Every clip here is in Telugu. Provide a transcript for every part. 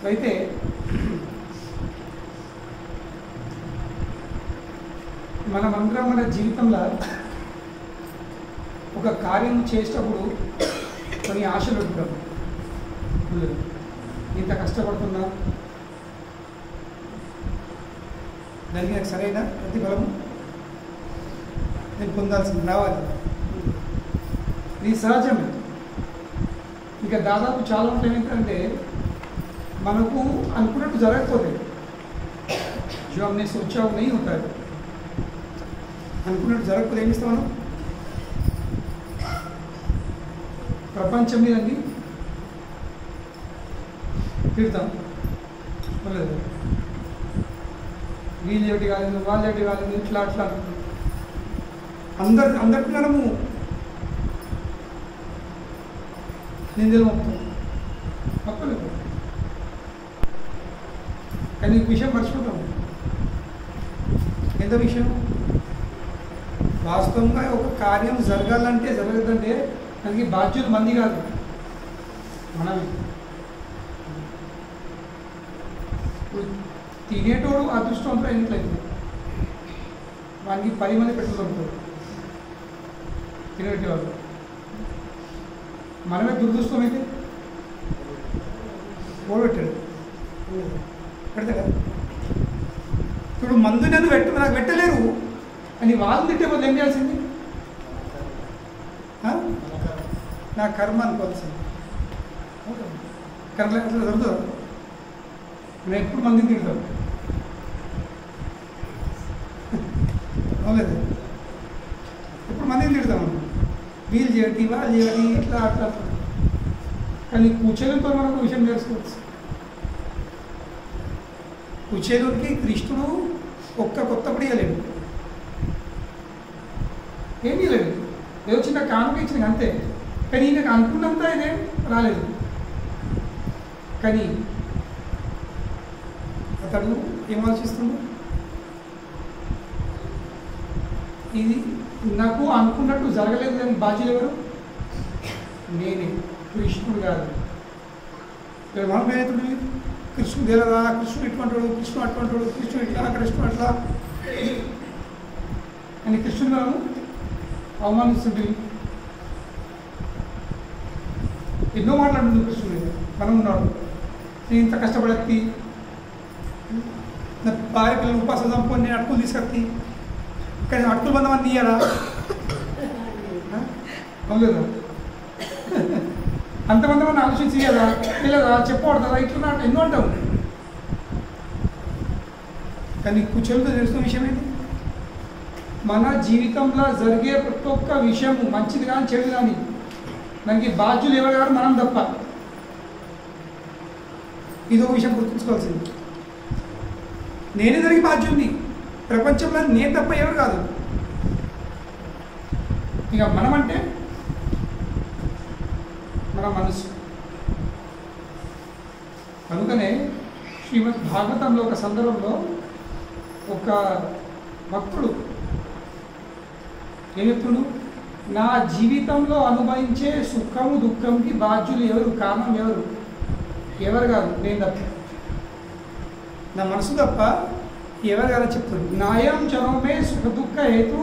అయితే మనమందరం మన జీవితంలో ఒక కార్యం చేసేటప్పుడు కొన్ని ఆశలు ఉంటాం. ఇంత కష్టపడుతున్నా దానికి నాకు సరైన ప్రతిఫలము నేను పొందాల్సింది రావాలి. ఇది సహజమే. ఇక దాదాపు చాలా ఉంటాయి. ఏంటంటే మనకు అనుకున్నట్టు జరగకపోతే जो हमने सोचा वो नहीं होता है, అనుకున్నట్టు జరగకపోతే ఏమి ఇస్తాం మనం? ప్రపంచం మీద అన్ని తిడతాం. లేదు వీళ్ళు ఏమిటి కాలేదు, వాళ్ళు ఏమిటి కాలేదు, ఇట్లా అట్లా అందరికి మనము నిందలు మొత్తం తప్పలేదు. కానీ ఈ విషయం మర్చిపోతాము. ఎంత విషయం? వాస్తవంగా ఒక కార్యం జరగాలంటే జరగదంటే దానికి బాధ్యులు మంది కాదు, మనమే. ఇప్పుడు తినేటోడు అదృష్టంతో ఎన్నిట్లయితే వానికి 10 మంది పెట్టుకుంటారు తినేటవాళ్ళు. మనమే దురదృష్టం అయితే ఓడబెట్టాడు పెడతా కదా. ఇప్పుడు మందు నన్ను నాకు పెట్టలేరు అని వాళ్ళు తిట్టే బదులు ఏం చేయాల్సింది? నా కర్మ అనుకోవాల్సింది. కర్మ అట్లా జరుగుతుంది. నేను ఎప్పుడు మందిని తిడతాను అవలేదు, ఎప్పుడు మందిని తిడతాము. వీళ్ళు చేయటి వాళ్ళు చేయటి ఇట్లా అట్లా. కానీ కుచేలుతో మనకు విషయం తెలుసుకోవచ్చు. కుచేలుకి కృష్ణుడు ఒక్క కొత్తపడి ఇవ్వలేడు, ఏమీ లేదు. ఏదో చిన్న కానుక ఇచ్చింది అంతే. కానీ ఈయనకు అనుకున్నంత ఇదేం రాలేదు. కానీ అతడు ఏం ఆలోచిస్తుంది? ఇది నాకు అనుకున్నట్టు జరగలేదు అని బాధ్యులు ఎవరు? నేనే, కృష్ణుడు కాదు. ఇక్కడ మనం ఏమవుతుంది? కృష్ణుడు తెలియదా, కృష్ణుడు ఇటువంటాడు, కృష్ణుడు అటువంటాడు, కృష్ణుడు ఇట్లా, కృష్ణుడు అట్లా అని కృష్ణుడు మనము అవమానిస్తుంటే ఎన్నో మాట్లాడుతుంది కృష్ణుడు. మనం ఉన్నాడు, నేను ఇంత కష్టపడత్తి, నా భార్య పిల్లలు ఉపాసం చంపుకొని నేను అటుకులు తీసుకొత్తి, కానీ అటుకులు బంధమని తీయరా? అవులేదా? అంతమంది మనం ఆలోచించి కదా తెలియదా, చెప్పకూడదా, ఇట్లా ఎన్నో అంటాం. కానీ కుచెలతో తెలుస్తున్న విషయం ఏంటి? మన జీవితంలో జరిగే ప్రతి ఒక్క విషయం మంచిది కానీ చెడు కానీ దానికి బాధ్యులు ఎవరు కాదు, మనం తప్ప. ఇదో విషయం గుర్తుంచుకోవాల్సింది. నేనే దానికి బాధ్యుని. ప్రపంచంలో నేను తప్ప ఎవరు కాదు. ఇక మనం అంటే మన మనసు. కనుకనే శ్రీమద్ భాగవతంలో ఒక సందర్భంలో ఒక భక్తుడు ఏం చెప్తుడు? నా జీవితంలో అనుభవించే సుఖము దుఃఖంకి బాధ్యులు ఎవరు, కారణం ఎవరు? ఎవరు కాదు, నేను తప్ప, నా మనసు తప్ప ఎవరు కాదు చెప్తాడు. నాయం జనమే సుఖ దుఃఖ హేతు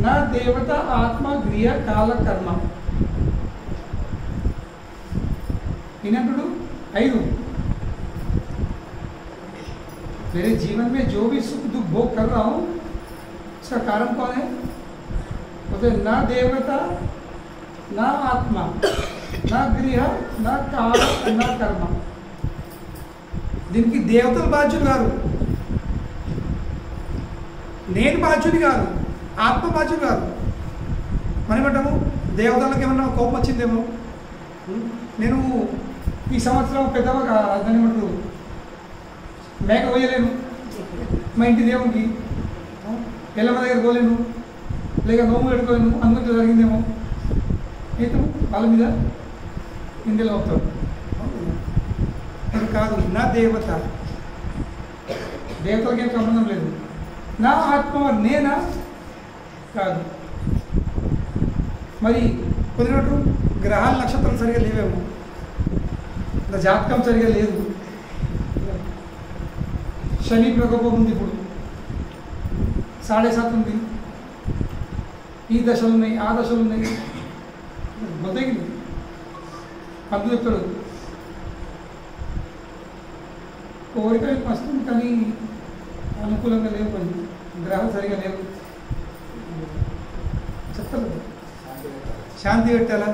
నా దేవత ఆత్మ గృహ కాల కర్మ. इन्हें 5 मेरे जीवन में जो भी सुख दुख भोग कर रहा हूँ उसका कारण कौन है? बोलते ना देवता, ना आत्मा, ना गृह, ना काल, ना कर्म. దీనికి దేవతల బాధ్యులు కాదు, నేను బాధ్యుని కాదు, ఆత్మ బాధ్యులు కాదు. మనం ఏమంటాము? దేవతలకు ఏమన్నా కోపం వచ్చిందేమో, నేను ఈ సంవత్సరం పెద్దగా దాన్ని ఏమంటారు మేక పోయలేను, మా ఇంటి దేవునికి ఎల్లమ్మ దగ్గర పోలేను, లేక నోము పెట్టుకోలేను, అందులో జరిగిందేమో అయితే వాళ్ళ మీద ఇండియాలో అవుతారు. అది కాదు, నా దేవత, దేవతలకేం సంబంధం లేదు. నా ఆత్మ నేనా కాదు. మరి కుదిరినట్టు గ్రహాల నక్షత్రాలు సరిగా లేవేమో, జాతకం సరిగా లేదు, శని ప్రకోపం ఉంది, ఇప్పుడు 7.5 ఉంది, ఈ దశలు ఉన్నాయి, ఆ దశలు ఉన్నాయి, మొదలైంది పంతులు చెప్తాడు. కోరికలు వస్తుంది కానీ అనుకూలంగా లేవు, కొంచెం గ్రహాలు సరిగా లేవు, చెప్తారు శాంతి పెట్టాలా,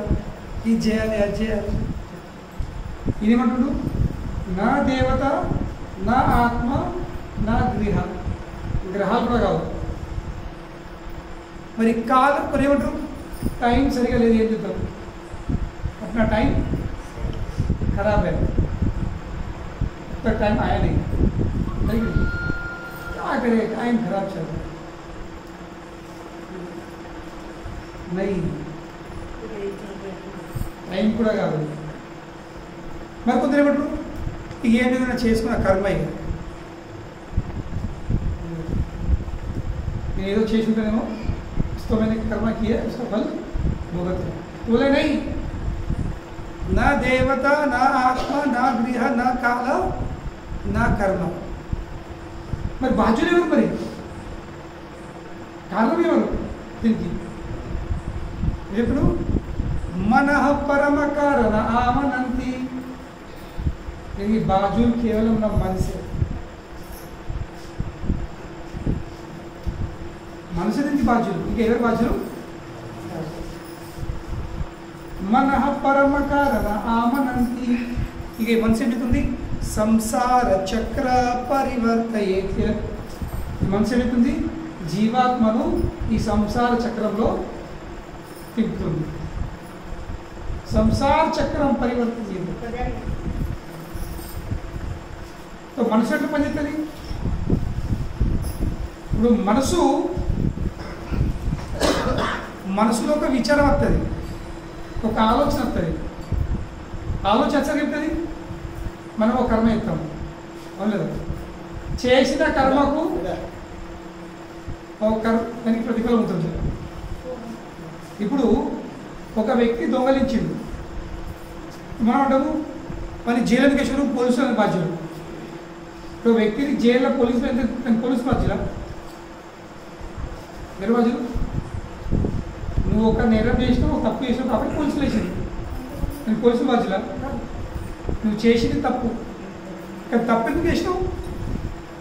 ఇది చేయాలి, అది చేయాలి. ఇదేమంటుడు, నా దేవత, నా ఆత్మ, నా గ్రహాలు కూడా కావు. మరి కాలం కొన్ని ఏమంటారు, టైం సరిగా లేదు, ఏం చెప్తారు, अपना टाइम खराब है, तो टाइम आया नहीं, क्या करे, टाइम खराब चल रहा है, नहीं టైం కూడా కాదు. మరి కొందరు ఏమంటారు, ఇక ఏమైనా చేసుకున్న కర్మ, ఇక నేను ఏదో చేసి ఉంటానేమో, उसको मैंने कर्म किया, उसका फल भुगत है. बोले नहीं, ना देवता, ना आत्मा, ना गृह, ना काल, ना कर्म. మరి బాధ్యులు ఎవరు, మరి కారణం ఎవరు దీనికి? ఇప్పుడు మనః పరమ కారణ ఆమనంతి, ఈ బాధ్యులు కేవలం నా మనసే. మనసు నుంచి బాధ్యులు, ఇంక ఎవరు బాధ్యులు? మనః పరమ కారణ ఆమనంతి. ఇక మనసు ఏమవుతుంది, సంసార చక్ర పరివర్తయే. మనసు ఏమవుతుంది, జీవాత్మను ఈ సంసార చక్రంలో తిప్పుతుంది. సంసార చక్రం పరివర్తన. మనసు ఎట్లా పనిచేస్తుంది? ఇప్పుడు మనసులో ఒక విచారం వస్తుంది, ఒక ఆలోచన వస్తుంది. ఆలోచన ఎట్లా చెప్తుంది, మనం ఒక కర్మ చేస్తాం, అవును లేదా? చేసిన కర్మకు దానికి ప్రతిఫలం ఉంటుంది. ఇప్పుడు ఒక వ్యక్తి దొంగలించిండు, మనం అంటాము మన జైలు కేసులు పోలీసులు బాధ్యులు. ఇప్పుడు వ్యక్తిని జైల్లో పోలీసు బాధ్యులా? మీరు బాధ్యులు. నువ్వు ఒక నేరం చేసినావు, ఒక తప్పు చేసినావు కాబట్టి పోలీసులు వేసింది, నేను పోలీసులు బాధ్యులా? నువ్వు చేసింది తప్పు, కానీ తప్పు ఎందుకు చేసినావు?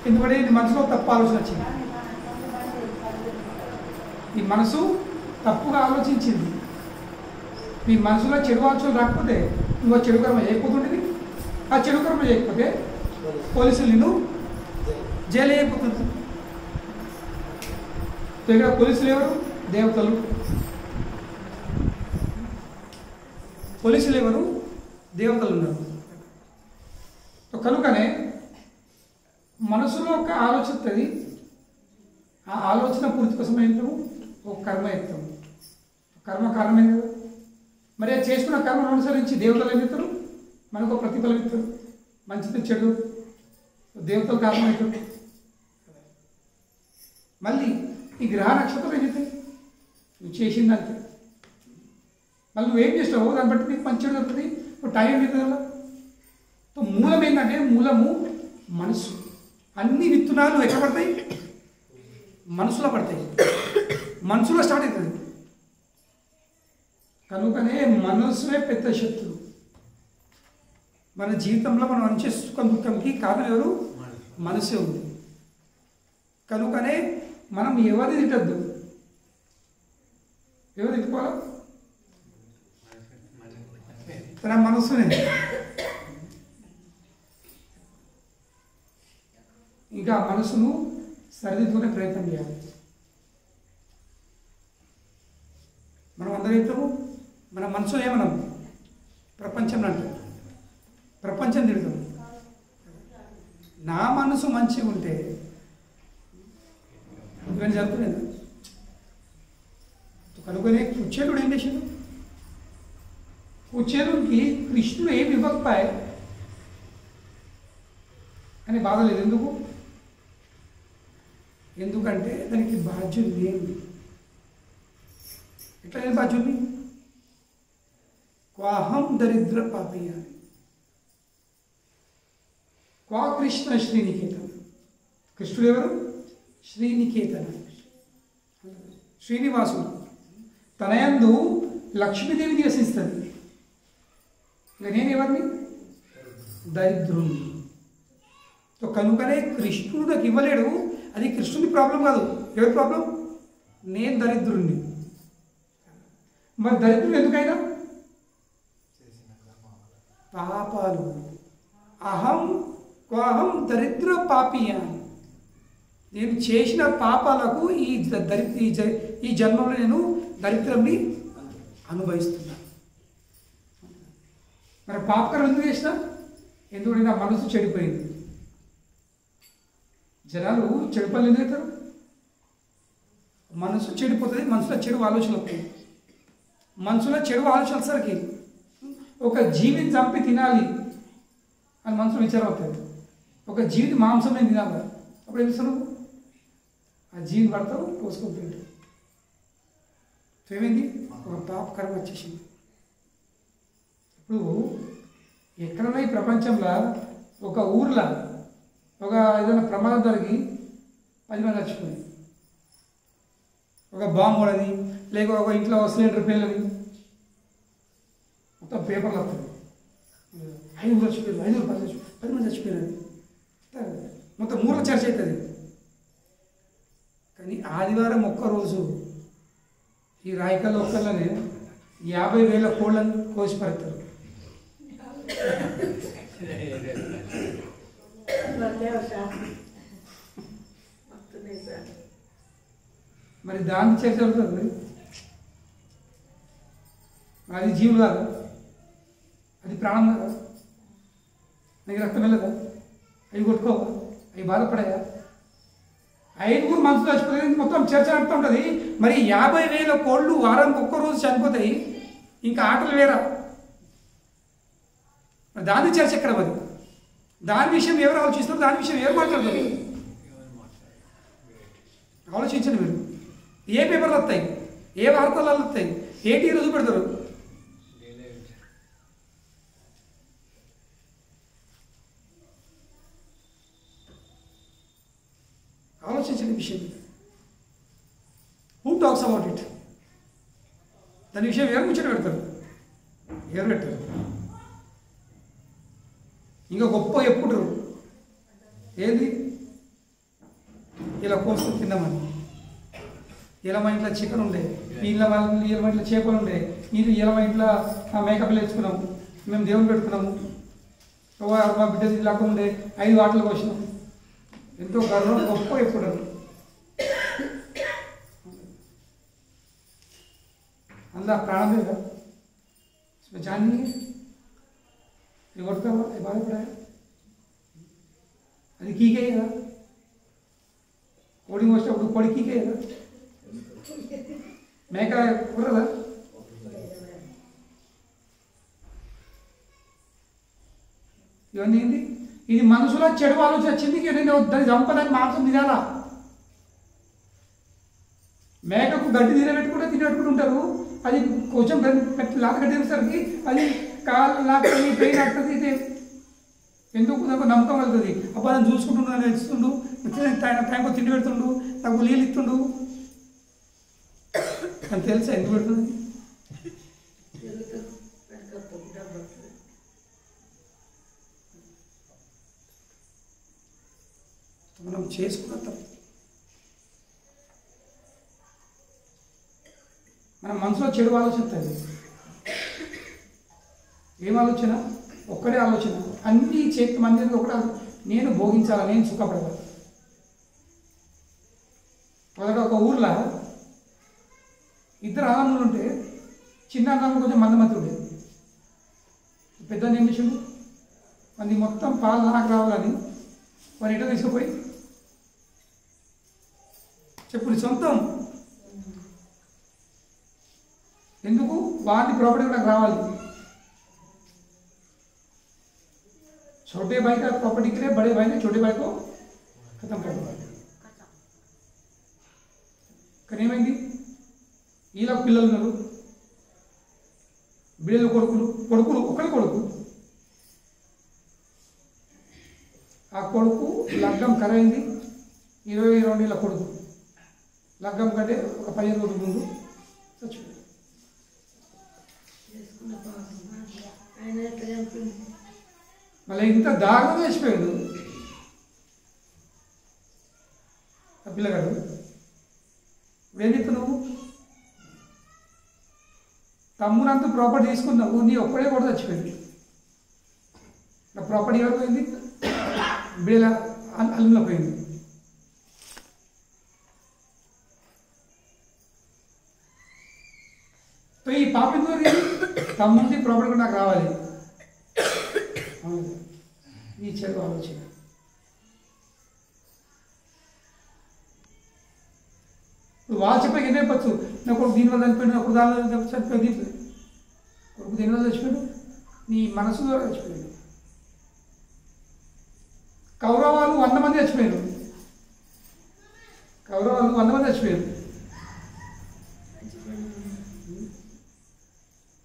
ఎందుకంటే నీ మనసులో తప్పు ఆలోచన వచ్చింది, నీ మనసు తప్పుగా ఆలోచించింది. నీ మనసులో చెడు ఆలోచనలు రాకపోతే నువ్వు చెడు కర్మ చేయకపోతుండేది. ఆ చెడు కర్మ చేయకపోతే పోలీసులు నిన్ను జైలు అయిపోతుంది. ఇక్కడ పోలీసులు ఎవరు? దేవతలు. పోలీసులు ఎవరు? దేవతలు ఉన్నారు. కనుకనే మనసులో ఒక ఆలోచన వస్తుంది, ఆ ఆలోచన పూర్తి కోసం ఏంటాము, ఒక కర్మ ఎత్తాము. కర్మ కారణమే కదా. మరి అది చేసుకున్న కర్మను అనుసరించి దేవతలు ఏం చెప్తారు, మనకు ప్రతిఫలం ఇస్తారు. మంచిది చెడు దేవతలు కారణం అవుతుంది. మళ్ళీ ఈ గ్రహ నక్షత్రం ఏం చెప్తాయి, నువ్వు చేసిందంతే. మళ్ళీ నువ్వేం చేస్తావు దాన్ని బట్టి నీకు మంచి చెడు దొరుకుతుంది. ఇప్పుడు టైం అవుతుంది కదా. మూలం ఏంటంటే, మూలము మనసు. అన్ని విత్తనాలు ఎక్కడ పడతాయి? మనసులో పడతాయి, మనసులో స్టార్ట్ అవుతుంది. కనుకనే మనసునే పెద్ద శత్రువు. మన జీవితంలో మనం అనుచే సుఖం దుఃఖంకి కారణం ఎవరు? మనసే ఉంది. కనుకనే మనం ఎవరిని తిట్టద్దు. ఎవరు తిట్టుకోవాలా? తన మనసునే. ఇంకా మనసును సరిదిద్దుకునే ప్రయత్నం చేయాలి. మనం అందరం చెప్తాము, మన మనసు ఏమనం ప్రపంచంలో అంటే ప్రపంచం తిడతాం. నా మనసు మంచిగా ఉంటే ఇవన్నీ జరుగుతుంది. కనుకనే కుచేలుడు ఏం చేసిండు? కుచేలుడికి కృష్ణుడు ఏమి ఇవ్వకపోయా అని బాధ లేదు. ఎందుకంటే దానికి బాధ్యులు లేని. ఎట్లా లేదు బాధ్యుల్ని? క్వాహం దరిద్ర పాపి అని, క్వా కృష్ణ శ్రీనికేతన్. కృష్ణుడు ఎవరు? శ్రీనికేతన, శ్రీనివాసుడు. తన యందు లక్ష్మీదేవి నివసిస్తుంది. ఇక నేను ఎవరిని? దరిద్రుణ్ణి. సో కనుకనే కృష్ణుడు నాకు ఇవ్వలేడు. అది కృష్ణుడి ప్రాబ్లం కాదు. ఎవరి ప్రాబ్లం? నేను దరిద్రుణ్ణి. మరి దరిద్రుడు ఎందుకైనా? పాపాలు. అహం దరిద్ర పాపియాన్. నేను చేసిన పాపాలకు ఈ జన్మలో నేను దరిద్రంని అనుభవిస్తున్నాను. మరి పాపకరం ఎందుకు చేసిన? ఎందుకంటే నా మనసు చెడిపోయింది. జనాలు చెడు పనులు ఎందుకు అవుతారు? మనసు చెడిపోతుంది. మనసులో చెడు ఆలోచనలు వస్తాయి. మనసులో చెడు ఆలోచన వచ్చేసరికి ఒక జీవిని చంపి తినాలి అని మనసులో విచారం అవుతుంది. ఒక జీవిని మాంసం నేను తినాలి. అప్పుడు ఏం చేస్తాను? ఆ జీవిని పడతావు, పోసుకొని తింటావు. ఏమైంది? ఒక పాపకరం వచ్చేసింది. ఇప్పుడు ఎక్కడన్నా ఈ ప్రపంచంలో ఒక ఊర్లో ఒక ఏదైనా ప్రమాదం జరిగి 10 మంది చచ్చిపోయింది. ఒక బాంబు పడని, లేక ఒక ఇంట్లో సిలిండర్ పేలని మొత్తం పేపర్లు వస్తుంది. 5 చచ్చిపోయారు, 10 మంది చచ్చిపోయారు. మొత్తం ఊర్లో చర్చ అవుతుంది. కానీ ఆదివారం ఒక్కరోజు ఈ రాయకల్ ఒక్కళ్ళనే 50,000 కోళ్ళను కోసి పడతారు. మరి దాన్ని చర్చ అవుతుంది. అది జీవులు కాదు, అది ప్రాణం కదా. నీకు రక్తం వెళ్ళదా? అవి కొట్టుకోవా? అవి బాధపడాయా? 5 మనసులో చచ్చిపోతుంది. మొత్తం చర్చ నడుతూ ఉంటుంది. మరి 50,000 కోళ్ళు వారానికి ఒక్కరోజు చనిపోతాయి. ఇంకా ఆటలు వేరా? మరి దాని చర్చ ఎక్కడ? మరి దాని విషయం ఎవరు ఆలోచిస్తారు? దాని విషయం ఎవరు మాట్లాడతారు? ఆలోచించండి మీరు. ఏ పేపర్లు వస్తాయి? ఏ వార్తలు వస్తాయి? ఏ టీవీలో చూపెడతారు? ఆలోచించండి విషయం. Who talks about it? దాని విషయం ఎవరు ముచ్చట పెడతారు? ఎవరు పెట్టారు? ఇంకా గొప్ప ఎప్పుడురు ఏది? ఇలా కోసుకొని తిన్నామని. ఇలా మా ఇంట్లో చికెన్ ఉండే, ఇలా మా ఇంట్లో చేపలు ఉండే, ఇలా మా ఇంట్లో మేకప్లు వేసుకున్నాము, మేము దేవుని పెట్టుకున్నాము, మా బిడ్డ ఇలాగా ఉండే 5 ఆటలు కోసినాం. ఎంతో గర్వం, గొప్ప ఎప్పుడు. అందులో ప్రాణం లేదా? జాన్ని ఇది కొడతావా? అది బాధపడాయా? అది కీకే కదా. కోడి వచ్చేటప్పుడు కోడి కీకే కదా. మేక కుర్రదా? ఇవన్నీ ఏంటి? ఇది మనసులో చెడు ఆలోచన వచ్చింది. దాన్ని చంపడానికి మాంసం తినాలా? మేకకు గడ్డి తినబెట్టుకుంటూ ఉంటారు. అది కొంచెం లాత గడ్డి తినేసరికి అది కాళ్ళు లాక్కొని పెయిన్ ఆడుతుంది. ఇది ఎందుకు? నాకు నమ్మకం వెళ్తుంది. అబ్బా నేను చూసుకుంటున్నాను, నేను ఇస్తుండు, టైంకు తిండి పెడుతుండు, నాకు నీళ్ళు ఇస్తుండు అని తెలుసా? ఎందుకు పెడుతుంది? మనం చేసుకున్న తప్పు. మన మనసులో చెడు ఆలోచన వస్తుంది. ఏం ఆలోచన? ఒక్కడే ఆలోచన. అన్ని చేతి మంది ఒకటే, నేను భోగించాలా, నేను సుఖపడాలి. మొదట ఒక ఊర్లో 2 అన్నములు ఉంటే చిన్న అన్నం కొంచెం మందమతి ఉండేది. పెద్ద ఏం చేసిండు? మంది మొత్తం పాలు నాకు రావాలని వారి ఇంట్లో తీసుకుపోయి చెప్పుడు సొంతం. ఎందుకు? వాటి ప్రాపర్టీ నాకు రావాలి. छोटे भाई का प्रॉपर्टी के लिए बड़े भाई ने छोटे भाई को खत्म कर दिया. కానీ ఏమైంది? ఈలో పిల్లలు ఉన్నారు, బిడ్డలు, కొడుకులు ఒకరి కొడుకు. ఆ కొడుకు లగ్గం ఖరైంది, 22 ఏళ్ళ కొడుకు లగ్గం కంటే ఒక 15 రోజుల ముందు చచ్చిపోయాడు. మళ్ళీ ఇంత దారుణంగా చచ్చిపోయాడు ఆ పిల్లగాడు. ఏం చెప్తావు నువ్వు? తమ్మునంతా ప్రాపర్టీ తీసుకున్నావు, నీ ఒక్కడే కూడా చచ్చిపోయింది. నా ప్రాపర్టీ ఎవరు పోయింది? బిడల అల్లంలో పోయింది. ఈ పాప తమ్ముంది ప్రాపర్టీ కూడా నాకు రావాలి. ఈ చెడు ఆలోచన. ఇప్పుడు వాళ్ళు చెప్పాక ఏం చెప్పచ్చు? నా కొడుకు దీనివల్ల చనిపోయాడు, నా కొడుకు దానివల్ల చనిపోయింది. కొడుకు దీనివల్ల చచ్చిపోయాడు, నీ మనసు ద్వారా చచ్చిపోయాడు. కౌరవాలు 100 మంది చచ్చిపోయారు. కౌరవాలు 100 మంది చచ్చిపోయారు.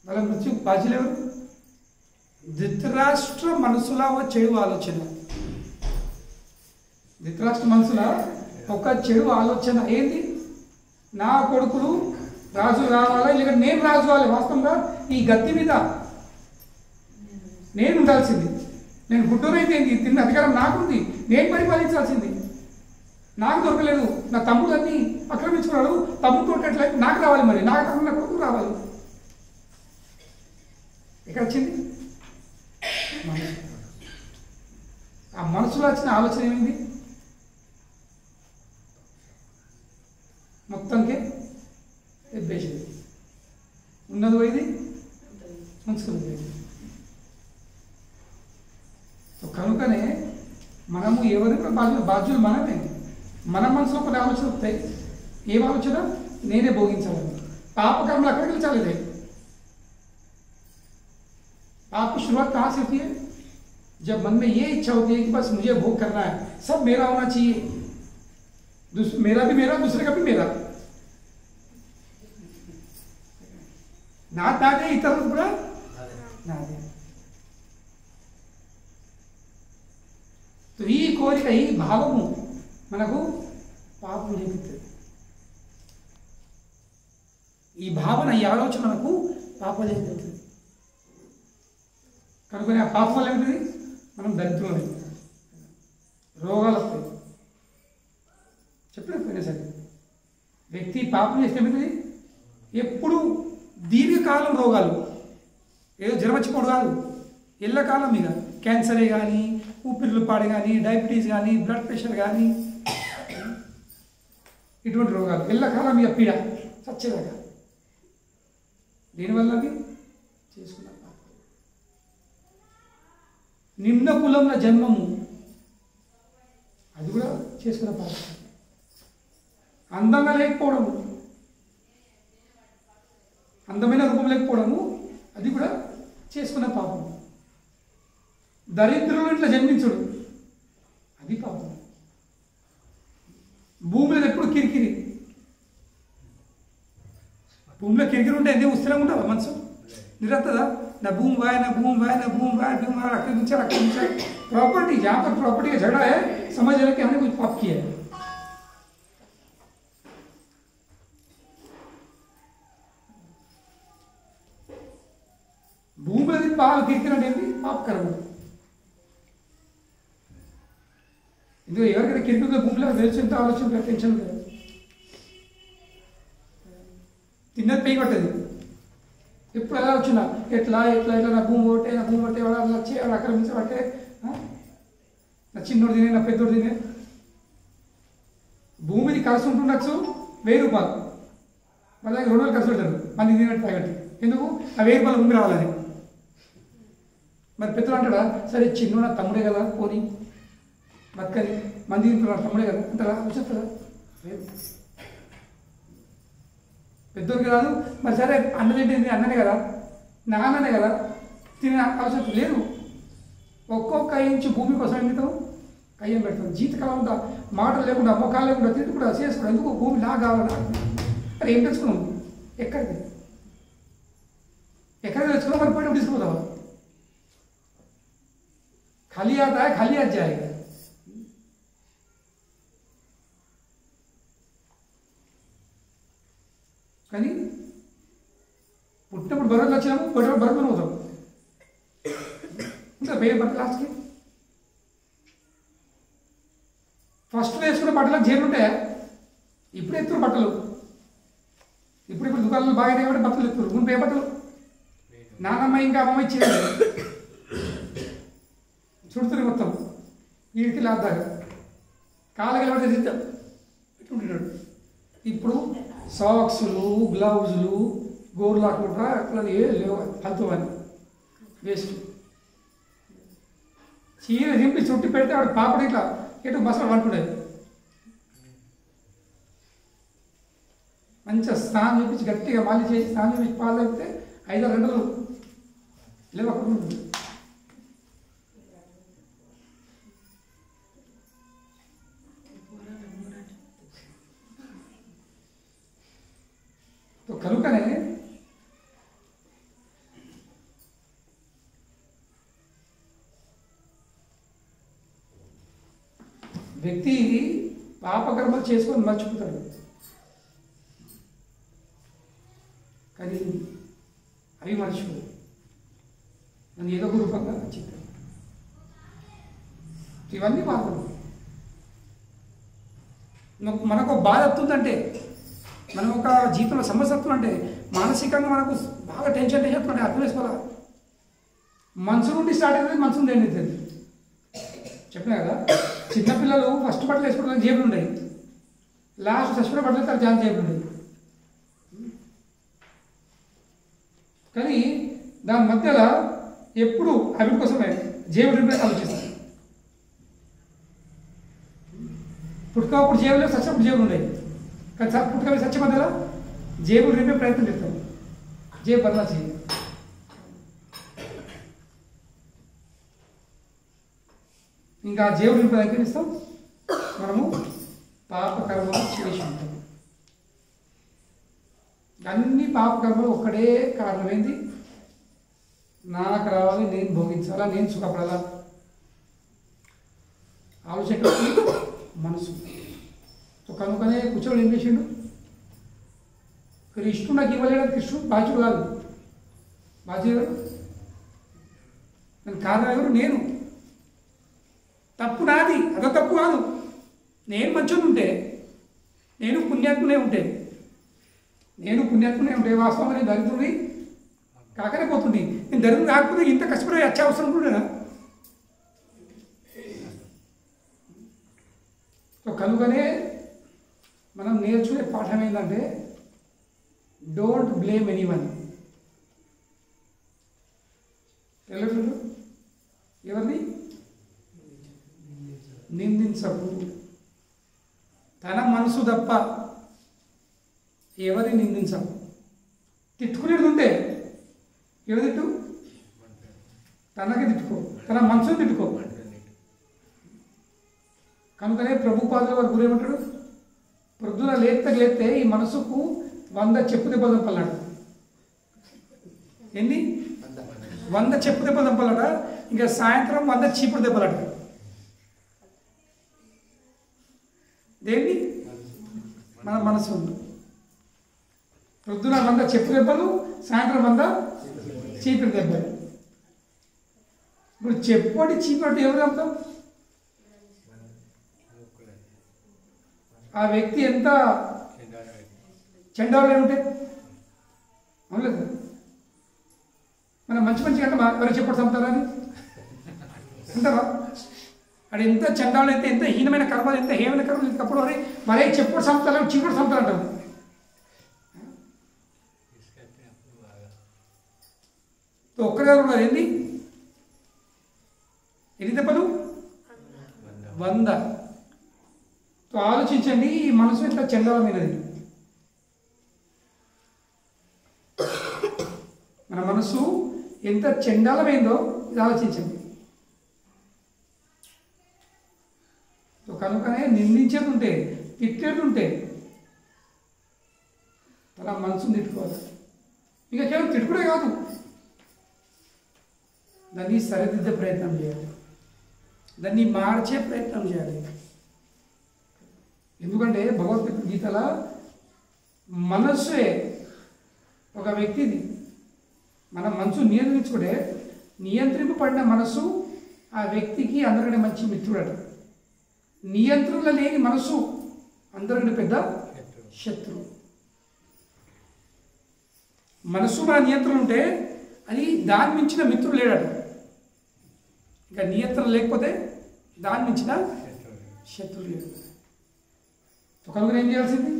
వాళ్ళ మృత్యు బాధ్యులు ఎవరు? ధృతరాష్ట్ర మనసులా ఒక చెడు ఆలోచన. ధృతరాష్ట్ర మనసులా ఒక చెడు ఆలోచన ఏంటి? నా కొడుకులు రాజు కావాలా, లేక నేను రాజు కావాలి. వాస్తవంగా ఈ గద్దె మీద నేను ఉండాల్సింది. నేను గుడ్డోనైతే తిన్న అధికారం నాకుంది, నేను పరిపాలించాల్సింది. నాకు దొరకలేదు, నా తమ్ముడన్నీ ఆక్రమించుకున్నాడు. తమ్ముడు దొరకట్లేదు, నాకు రావాలి. మరి నాకు నా కొడుకు రావాలి. ఎక్కడ వచ్చింది? ఆ మనసులో వచ్చిన ఆలోచన ఏమైంది? మొత్తంకే ఎబ్బేసింది. ఉన్నది పోయింది, ఉంచుకుంది. కనుకనే మనము ఎవరికి బాధ్యులు మనమే. మన మనసులో కొన్ని ఆలోచన వస్తాయి. ఏం ఆలోచన? నేనే భోగించాలని. పాపకర్మలు అక్కడికి వెళ్ళాలి. आपकी शुरुआत कहाँ से होती है? जब मन में ये इच्छा होती है कि बस मुझे भोग करना है, सब मेरा होना चाहिए, मेरा भी मेरा, दूसरे का भी मेरा. नादे इतरुలకు కూడా నాదే. तो ఈ కోరిక, ఈ భావము మనకు పాపం చేపిస్తుంది. ఈ భావన, ఈ ఆలోచన మనకు పాపం చేపిస్తుంది. కనుక ఆ పాపం వల్ల ఏమిటి? మనం దరిద్రులమే, రోగాలు వస్తాయి. చెప్పలేకపోయినా సరే వ్యక్తి పాపం చేస్తే ఏమిటి? ఎప్పుడు దీర్ఘకాలం రోగాలు, ఏదో జ్వరం వచ్చిపోడు కాదు, ఎల్లకాలం ఇక క్యాన్సరే కానీ, ఊపిరిలు పాడు కానీ, డయాబెటీస్ కానీ, బ్లడ్ ప్రెషర్ కానీ, ఇటువంటి రోగాలు ఎల్లకాలం ఇక పీడ చచ్చేదాకా. దీనివల్ల అవి చేసుకున్నాం. నిమ్న కులంలో జన్మము, అది కూడా చేసుకున్న పాపం. అందంగా లేకపోవడము, అందమైన రూపం లేకపోవడము, అది కూడా చేసుకున్న పాపం. దరిద్రులు ఇట్లా జన్మించడు, అది పాపం. భూమిలో ఎప్పుడు కిరికిరి. భూమిలో కిరికిరి ఉంటే ఎందుకు ఉత్సరంగా ఉంటుందా మనసు? నిరత్తదా? ना बूम वाय, ना बूम वाय, ना बूम वाय, बूम वाय, आक्रांचा प्रॉपर्टी। जहाँ पर प्रॉपर्टी का झगड़ा है, समझ रहे कि हमने कुछ पाप किया है। భూమి అది పాలు కిరికినట్టు పాప కర్మ. ఇది ఎవరికైనా కిరికిగా భూమిలో తెలిసింత ఆలోచన టెన్షన్ లేదు. తిన్నది పై కొట్టది. ఎప్పుడు ఎలా వచ్చినా ఎట్లా ఎట్లా ఎట్లా నా భూమి కొట్టే, నా భూమి కొట్టే, వాడు వచ్చి వాడు ఆక్రమించబట్టే, నా చిన్నోడు తినే, నా పెద్దోడు తినే. భూమిది కలిసి ఉంటుండొచ్చు 1000 రూపాయలు, వాళ్ళ 200 ఖర్చు పెడతారు మంది తినేట్టు తాగట్టి. ఎందుకు? ఆ 1000 రూపాయలు భూమి రావాలని. మరి పెద్దలు అంటాడా, సరే చిన్న నా తమ్ముడే కదా పోనీ బతకని, మంది తింటున్నాడు తమ్ముడే కదా అంటారా? వచ్చేస్తుందా? పెద్దోడికి రాదు. మరి సరే అన్న తింటుంది అన్ననే కదా, నాన్ననే కదా, తినే అవసరం లేదు. ఒక్కొక్క ఇంచు భూమి కోసం ఎందుకు కయ్యం పెడతాం? జీతకాలం ఉందా, మాటలు లేకుండా, మొక్కలు లేకుండా, తిండి కూడా చేసుకోవడం ఎందుకు? భూమి నా కావాలా? మరి ఏం తెచ్చుకున్నాం? ఎక్కడికి తెచ్చుకున్నాం? మరి పోయి తీసుకుపోతావా? खाली आता है, खाली आ जाएगा. పుట్టినప్పుడు బరువులు వచ్చినాము బరువులు పోతాం ఇంకా వేరే బట్టలు లాస్ట్కి ఫస్ట్ వేసుకున్న బట్టలకు జేబులు ఉంటాయా? ఇప్పుడు ఎత్తురు బట్టలు, ఇప్పుడు దుకాణాలు బాగా కాబట్టి బట్టలు ఎత్తురు. ముందు ఏ బట్టలు నానమ్మ ఇంకా అమ్మమ్మ ఇచ్చేది చుడుతుంది మొత్తం వీడికి లాద్దాగా కాళ్ళకి ఎవరి పెట్టుకుంటున్నాడు. ఇప్పుడు సాక్సులు గ్లౌజులు గోరు లాక్కుంటా అట్లా లేవు ఫలితం అని వేస్ట్. చీర దింపి చుట్టి పెడితే వాడు పాపడి ఇట్లా ఎటు మసాలా వండుకునేది. మంచిగా స్నానం చేపించి గట్టిగా మళ్ళీ చేసి స్నానం చేపించి పాలు తాగితే 5-6 గంటలు లేవు అక్కడ ఉంటుంది. కనుకనే వ్యక్తి పాపకర్మలు చేసుకొని మర్చిపోతాడు. కానీ అవి మర్చిపోదు, నన్ను ఏదో ఒక రూపంగా చెప్పాడు. ఇవన్నీ పాపం. మనకు బాధ వస్తుందంటే, మనం ఒక జీవితంలో సమస్య వస్తుందంటే, మానసికంగా మనకు బాగా టెన్షన్ అంటే అర్థం వేసుకోవాలి. మనసు నుండి స్టార్ట్ అవుతుంది, మనసు నుండి ఎండ్ అవుతుంది. చెప్పినా కదా, చిన్నపిల్లలు ఫస్ట్ బట్టలు వేసుకోవడానికి జేబులు ఉండేవి, లాస్ట్ చచ్చిపోయిన బట్టలు వేస్తారు జాన్ జేబులు ఉండేవి. కానీ దాని మధ్యలో ఎప్పుడు అవి కోసమే జేబులు రిపేర్ ఆలోచిస్తారు. పుట్టుకప్పుడు జేబులు సచ్చినప్పుడు జేబులు ఉండేవి, కానీ పుట్టుక సత్య మధ్యలో జేబులు రిపే ప్రయత్నం చేస్తాం. జేబు బదలా చేయాలి. ఇంకా జేబులు రిపే దగ్గర ఇస్తాం, మనము పాపకర్మలు చేసి ఉంటాం. అన్ని పాపకర్మలు ఒక్కడే కారణమైంది, నాకు రావాలి, నేను భోగించాలా, నేను సుఖపడాలా. ఆలోచన మనసు కనుకనే కూర్చోడు ఏం చేసిండు, కృష్ణుడు నాకు ఇవ్వలేడు. కృష్ణుడు బాధ్యుడు కాదు, బాధ్యుడు నేను కారణం ఎవరు? నేను. తప్పు నాది, అదో తప్పు కాదు. నేను మంచిగా ఉంటే, నేను పుణ్యాత్మునే ఉంటే, వాస్తవంగా నేను దరిద్రుని కాకనే పోతుంది. నేను దరిద్రుడు కాకపోతే ఇంత కష్టపడే వచ్చే అవసరం కూడా. సో కనుకనే మనం నేర్చుకునే పాఠం ఏంటంటే, డోంట్ బ్లేమ్ ఎనీవన్. ఎవరిని నిందించకు, తన మనసు తప్ప ఎవరిని నిందించకు. తిట్టుకునేది ఉంటే ఎవరు తిట్టు, తనకి తిట్టుకో, తన మనసుని తిట్టుకో. కనుకనే ప్రభుపాదుల వారు గురేమంటాడు, ప్రొద్దున లేస్తే ఈ మనసుకు 100 చెప్పు దెబ్బలు దంపలాడు. ఎన్ని? 100 చెప్పు దెబ్బలు దంపలాట. ఇంకా సాయంత్రం 100 చీపుడు దెబ్బలాట. దేన్ని? మన మనసు. ప్రొద్దున 100 చెప్పు దెబ్బలు, సాయంత్రం 100 చీపుడు దెబ్బలు. ఇప్పుడు చెప్పటి చీపటి ఎవరు చెప్తాం? ఆ వ్యక్తి ఎంత చెండాలు ఉంటే అవునలేదు. మనం మంచి అంటే ఎవరు చెప్పడు చంపుతారని అంటారా? అది ఎంత చండాలు అయితే, ఎంత హీనమైన కర్మలు, ఎంత హేమైన కర్మలు అప్పుడు అరే మరే చెప్పుడు చంపుతారు, చీపుడు చంపుతారు అంటారు. ఒక్కరెవరు ఉన్నారు? ఎన్ని దెబ్బలు? 100. ఆలోచించండి, ఈ మనసు ఎంత చండాలమైనది. మన మనసు ఎంత చండాలమైందో ఇది ఆలోచించండి. కనుకనే నిందించేది ఉంటే, తిట్టేది ఉంటే తన మనసుని తిట్టుకోవాలి. ఇంకా కేవలం తిట్టుకునే కాదు, దాన్ని సరిదిద్దే ప్రయత్నం చేయాలి, దాన్ని మార్చే ప్రయత్నం చేయాలి. ఎందుకంటే భగవద్గీతల మనస్సే ఒక వ్యక్తిది మనం మనసు నియంత్రించుకుంటే నియంత్రింపబడిన మనసు ఆ వ్యక్తికి అందరికంటే మంచి మిత్రుడట. నియంత్రణ లేని మనసు అందరికంటే పెద్ద శత్రువు. మనసు మన నియంత్రణ ఉంటే అది దాని మించిన మిత్రుడు లేడట. ఇంకా నియంత్రణ లేకపోతే దాని మించిన శత్రువు లేడు. కనుక ఏం చేయాల్సింది?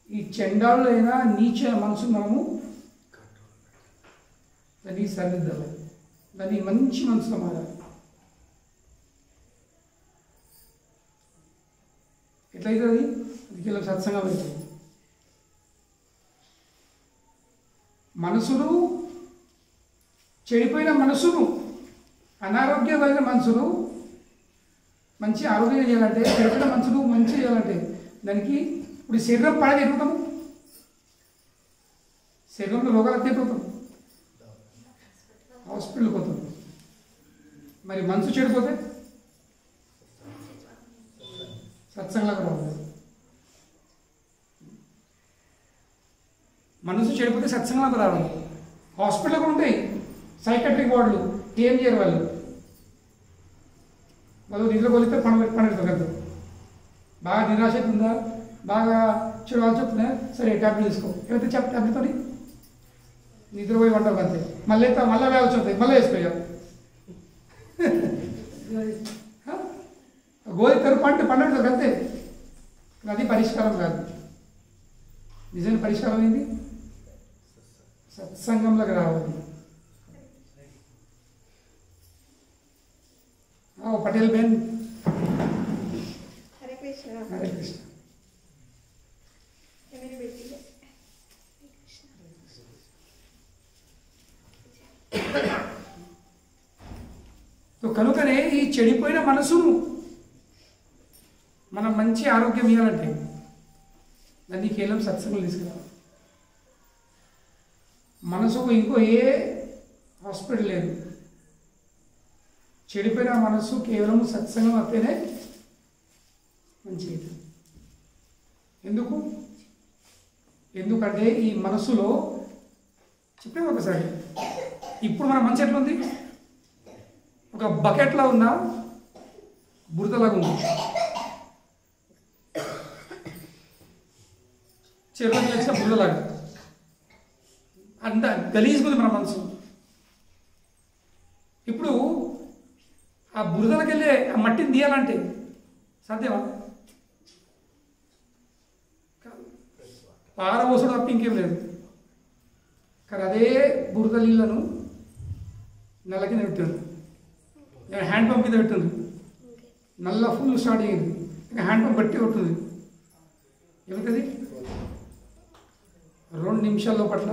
ఈ చండాలుడైన నీచ మనసు మనము దాన్ని సరిదిద్దాలి, దాన్ని మంచి మనసులో మారాలి. ఎట్లయితుంది? అది కేవలం సత్సంగం అవుతుంది. మనసును చెడిపోయిన మనసును, అనారోగ్యమైన మనసును మంచి ఆరోగ్యంగా చేయాలంటే, చెడిపోయిన మనసును మంచి చేయాలంటే దానికి ఇప్పుడు శరీరం పడది ఎదుగుతాము, శరీరంలో రోగాలు ఎత్తిపోతాం, హాస్పిటల్కి పోతాం. మరి మనసు చెడిపోతే సత్సంగంలోకి రావాలి. మనసు చెడిపోతే సత్సంగంలోకి రావాలి. హాస్పిటల్ కూడా ఉంటాయి సైకాట్రిక్ వార్డులు, ఏం చేయరు వాళ్ళు. వాళ్ళు నిద్ర కొలిస్తే పని కదా, బాగా నిరాశ ఉందా, బాగా చూడాలి చెప్తున్నా, సరే ట్యాబ్లెట్ తీసుకో, ఏమైతే ట్యాబ్లెట్తో నిద్రపోయి వండవు అంతే. మళ్ళీ వేయాల్సి వస్తుంది, మళ్ళీ వేసుకో. గోధి తెరు పండుగ అంతే. అది పరిష్కారం కాదు. నిజమైన పరిష్కారం ఏంటి? సత్సంగంలోకి రావాలి. పటేల్ బెన్, హరే కృష్ణ. హరే కృష్ణ. కనుకనే ఈ చెడిపోయిన మనసును మనం మంచి ఆరోగ్యం ఇవ్వాలంటే దాన్ని కేవలం సత్సంగం తీసుకురావాలి. మనసుకు ఇంకో ఏ హాస్పిటల్ లేదు. చెడిపోయిన మనసు కేవలం సత్సంగం అయితేనే మంచిది. ఎందుకంటే ఈ మనసులో చెప్పే ఒకసారి, ఇప్పుడు మన మనసు ఎట్లుంది? ఒక బకెట్లో ఉన్న బురదలాగా ఉంది. చెరువులో వేసిన బురదలాగా అంత గలీజ్గా ఉంది మన మనసు. ఇప్పుడు ఆ బురదలకు వెళ్ళే ఆ మట్టిని తీయాలంటే సాధ్యమా? పారబోసుడు తప్ప ఇంకేం లేదు. కానీ అదే బురద నీళ్ళను నల్ల కింద పెట్టారు, హ్యాండ్ పంప్ కింద పెట్టింది, నల్ల ఫుల్ స్టార్ట్ అయ్యింది. ఇంకా హ్యాండ్ పంప్ బట్టి కొట్టింది. ఏమవుతుంది? 2 నిమిషాల లోపట్ల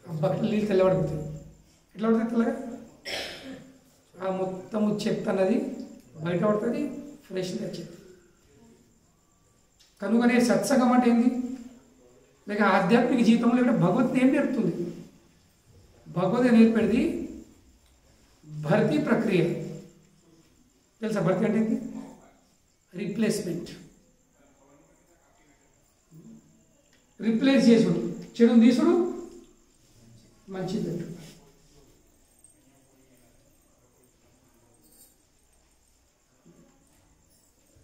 ఆ బకెట్ నీళ్ళు తెల్లబడిపోతుంది. ఎట్లా పడుతుంది? తెల్లగా ఆ మొత్తము చెత్త అన్నది బయట పడుతుంది, ఫ్రెష్గా చెత్త. కనుకనే సత్సంగం అంటే ఏంది? లేక ఆధ్యాత్మిక జీవితంలో లేకపోతే భగవద్గీత ఏం నేర్పుతుంది? భగవద్గీత నేర్పేది భర్తీ ప్రక్రియ. తెలుసా భర్తీ అంటే ఏంటి? రీప్లేస్మెంట్. రీప్లేస్ చేసుడు, చెడును తీసుడు, మంచిది పెట్టు.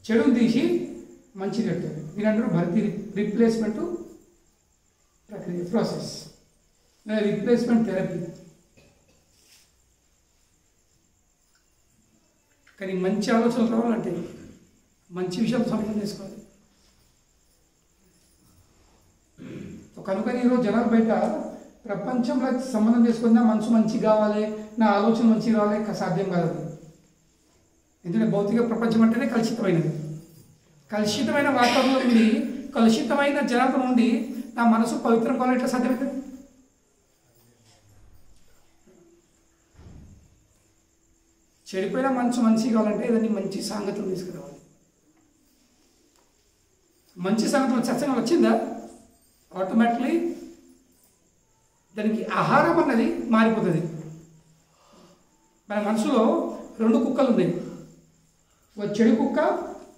చెడును తీసి మంచిది పెట్టారు. మీరు అంటారు భర్తీ రీప్లేస్మెంట్ ప్రక్రియ, ప్రాసెస్, రీప్లేస్మెంట్ థెరపీ. కానీ మంచి ఆలోచనలు రావాలంటే మంచి విషయాలు సంబంధం చేసుకోవాలి. కనుకని ఈరోజు జనాలు బయట ప్రపంచంలో సంబంధం చేసుకుని నా మనసు మంచి కావాలి, నా ఆలోచన మంచి కావాలి, సాధ్యం కాదు. ఎందుకంటే భౌతిక ప్రపంచం అంటేనే కలుషితమైనది. కలుషితమైన వాతావరణం నుండి, కలుషితమైన జనాభా నుండి నా మనసు పవిత్రం కావాలి ఎట్లా సాధ్యమవుతుంది? చెడిపోయిన మనసు మంచి కావాలంటే దాన్ని మంచి సాంగత్యం తీసుకురావాలి. మంచి సాంగత్యం సత్సంగం వచ్చిందా ఆటోమేటిక్లీ దానికి ఆహారం అన్నది మారిపోతుంది. మన మనసులో 2 కుక్కలు ఉన్నాయి, ఒక చెడు కుక్క,